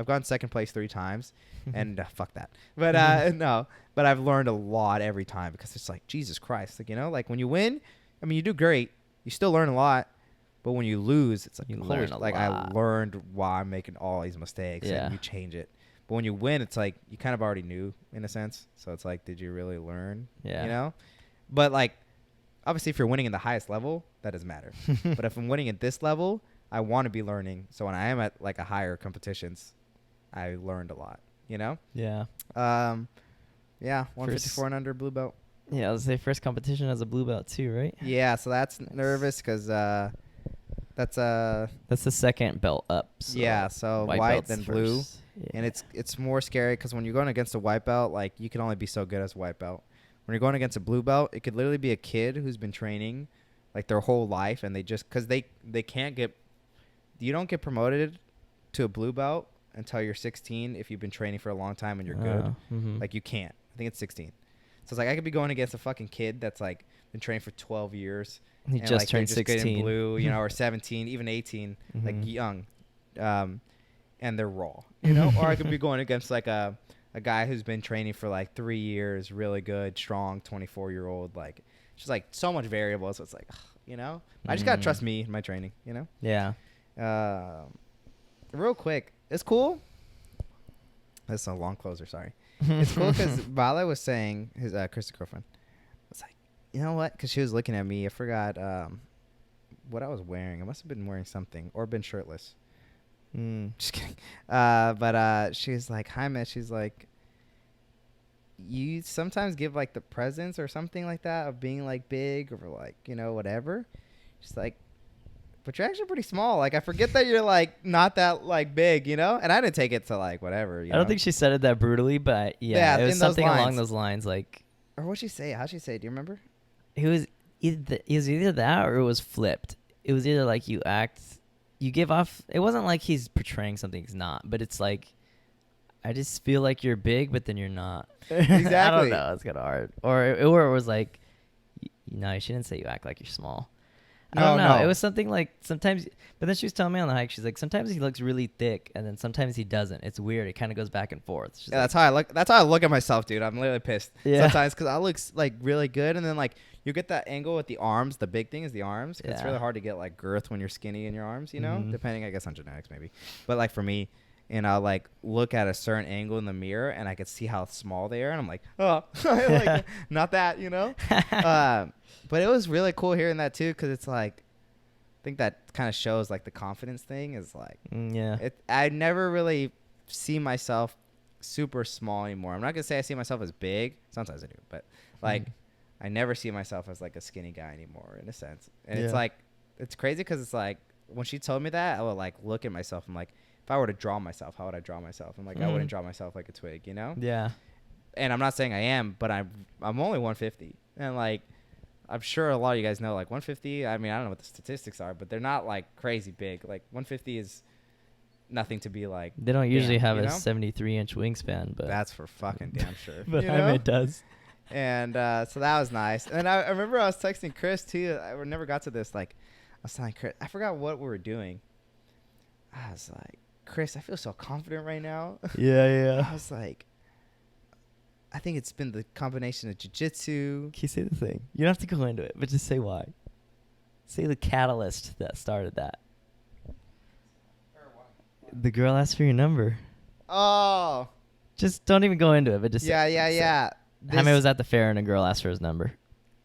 gone second place 3 times, and fuck that. But no, but I've learned a lot every time because it's like, Jesus Christ. Like, like when you win, you do great. You still learn a lot. But when you lose, it's like, You holy learn a like I lot. learned why I'm making all these mistakes, Yeah. and you change it. But when you win, it's like you kind of already knew in a sense. So it's like, did you really learn? Yeah. You know? But like, obviously, if you're winning in the highest level, that doesn't matter. But if I'm winning at this level, I want to be learning. So when I am at like a higher competitions, I learned a lot. You know? Yeah. Yeah, 154 and under blue belt. Yeah, I was say first competition as a blue belt too, right? Yeah, so that's nervous because that's That's the second belt up. So yeah, so white belt's then blue, first. Yeah. and it's more scary because when you're going against a white belt, like you can only be so good as a white belt. When you're going against a blue belt, it could literally be a kid who's been training like their whole life, and they just because they can't get, you don't get promoted to a blue belt until you're 16 if you've been training for a long time and you're good. Mhm. Like you can't. I think it's 16. So it's like I could be going against a fucking kid that's like been training for 12 years. He and just like, they're turned just good in 16. blue, you know, or 17, even 18, like Mhm. young, and they're raw, you know. Or I could be going against like a guy who's been training for like 3 years, really good, strong, 24-year-old. Like, it's just like so much variable. So it's like, you know, I just gotta trust me in my training, you know. Yeah. Real quick, it's cool. That's a long closer. Sorry. It's cool because Bala was saying, his Chris's girlfriend was like, you know what? Because she was looking at me. I forgot what I was wearing. I must have been wearing something or been shirtless. Just kidding. But she was like, hi, Miss. She's like, you sometimes give like the presents or something like that of being like big or like, you know, whatever. She's like, but you're actually pretty small. Like, I forget that you're like not that like big, you know? And I didn't take it to like whatever. You I don't know? think she said it that brutally, but yeah, Yeah, it was in those something along lines. those lines. Like Or what'd she say? How'd she say it? Do you remember? it was either that or it was flipped. It was either like you give off. It wasn't like he's portraying something he's not, but it's like I just feel like you're big, but then you're not. I Exactly. don't know. It's kind of hard. Or it was like, no, she didn't say you act like you're small. I don't know. No. It was something like sometimes, but then she was telling me on the hike, she's like, sometimes he looks really thick, and then sometimes he doesn't. It's weird. It kind of goes back and forth. She's Yeah, like, that's how I look. That's how I look at myself, dude. I'm literally pissed Yeah. sometimes because I look like really good, and then like you get that angle with the arms. The big thing is the arms. 'Cause It's Yeah. really hard to get like girth when you're skinny in your arms. You know, Mhm. depending, I guess, on genetics maybe. But like for me, and I'll like look at a certain angle in the mirror, and I could see how small they are, and I'm like, oh, like, not that, you know. But it was really cool hearing that too, because it's like, I think that kind of shows like the confidence thing is like. Yeah. I never really see myself super small anymore. I'm not gonna say I see myself as big. Sometimes I do, but like I never see myself as like a skinny guy anymore in a sense. And it's Yeah. like it's crazy because it's like when she told me that, I would like look at myself. I'm like, if I were to draw myself, how would I draw myself? I'm like, I wouldn't draw myself like a twig, you know? Yeah. And I'm not saying I am, but I'm only 150, and like. I'm sure a lot of you guys know, like 150. I mean, I don't know what the statistics are, but they're not like crazy big. Like 150 is nothing to be like. They don't usually damn, have you a know? 73-inch wingspan, but That's for fucking damn sure. but you Jaime know? does. And so that was nice. And then I remember I was texting Chris too. I never got to this. Like, I was telling Chris, I forgot what we were doing. I was like, Chris, I feel so confident right now. Yeah. I was like, I think it's been the combination of jiu-jitsu. Can you say the thing? You don't have to go into it, but just say why. Say the catalyst that started that. The girl asked for your number. Oh, Just don't even go into it, but just yeah. Jaime was at the fair and a girl asked for his number.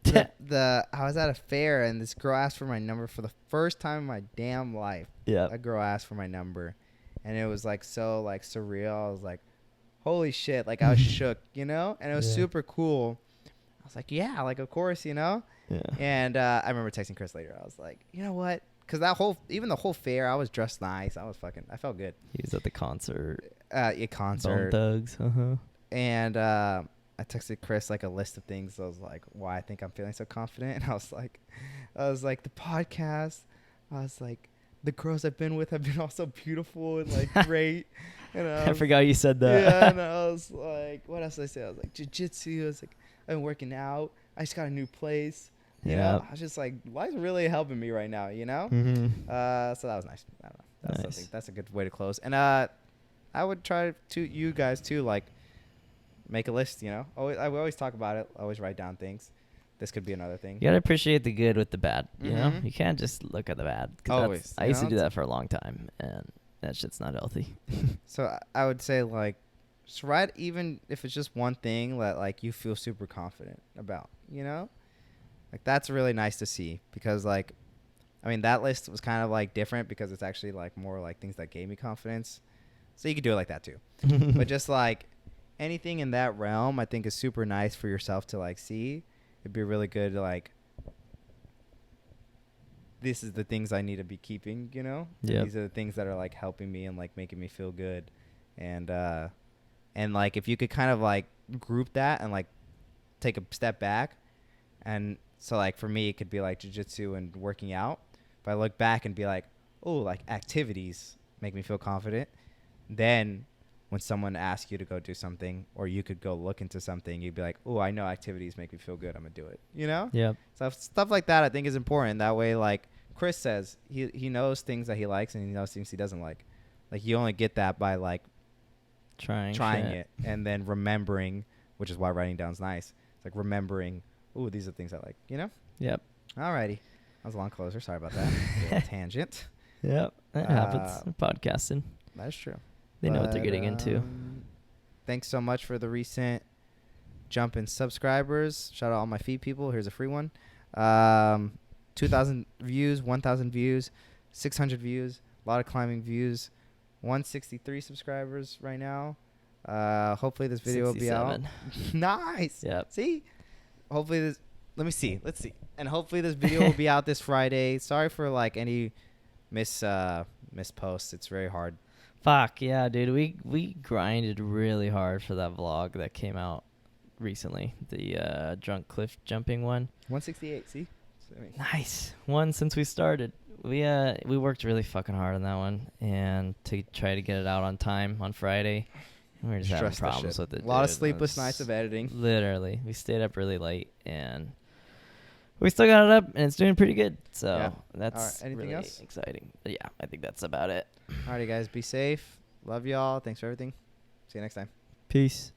I was at a fair and this girl asked for my number for the first time in my damn life. Yeah. A girl asked for my number, and it was like so like surreal. I was like, holy shit, like I was shook, you know? And it was Yeah. super cool. I was like, yeah, like of course, you know? Yeah. And I remember texting Chris later. I was like, you know what? Because even the whole fair, I was dressed nice. I felt good. He was at the concert. A concert. Bone Thugs. And I texted Chris like a list of things. I was like, why I think I'm feeling so confident. And I was like, the podcast. I was like, the girls I've been with have been all so beautiful and like great. And I forgot you said that. Yeah, and I was like, what else did I say? I was like, jiu-jitsu. I was like, I've been working out. I just got a new place. You know, I was just like, life's really helping me right now, you know? Mm-hmm. So that was nice. I don't know. That's Nice. something. That's a good way to close. And I would try to, you guys too, like, make a list, you know? I always talk about it. I always write down things. this could be another thing. You gotta appreciate the good with the bad. You know, Mhm. you can't just look at the bad. 'Cause Always, I you used to know, do it's- that for a long time, and that shit's not healthy. So I would say like, just write, even if it's just one thing that like you feel super confident about, you know, like that's really nice to see, because like, I mean, that list was kind of like different because it's actually like more like things that gave me confidence. So you could do it like that too. But just like anything in that realm, I think is super nice for yourself to like see. It'd be really good to like, this is the things I need to be keeping, you know? Yep. These are the things that are like helping me and like making me feel good. And like if you could kind of like group that and like take a step back, and so like for me it could be like jiu-jitsu and working out. If I look back and be like, oh, like activities make me feel confident, then when someone asks you to go do something, or you could go look into something, you'd be like, oh, I know activities make me feel good, I'm gonna do it, you know? Yep. So stuff like that I think is important. That way, like Chris says, he knows things that he likes and he knows things he doesn't like. Like you only get that by like trying shit. it and then remembering, which is why writing down's nice. It's like remembering, ooh, these are things I like, you know? Yep. Alrighty. That was a long closer. Sorry about that. Little tangent. Yep. That happens. Podcasting. That is true. They know what they're getting into. Thanks so much for the recent jump in subscribers. Shout out all my feed people. Here's a free one. 2,000 views, 1,000 views, 600 views, a lot of climbing views, 163 subscribers right now. Hopefully this video will be out. 67. Nice. Yep. See? Hopefully this. Let me see. Let's see. And hopefully this video will be out this Friday. Sorry for like any missed posts. It's very hard. Fuck yeah, dude. We grinded really hard for that vlog that came out recently. The drunk cliff jumping one. 168. See? I mean, Nice. One since we started. We worked really fucking hard on that one, and to try to get it out on time on Friday. We were just having stressed the problems shit. with it. A lot of dude. It sleepless was nights of editing. Literally, we stayed up really late, and we still got it up, and it's doing pretty good. So Yeah. that's All right, anything really else? exciting. But yeah, I think that's about it. Alrighty, guys. Be safe. Love y'all. Thanks for everything. See you next time. Peace.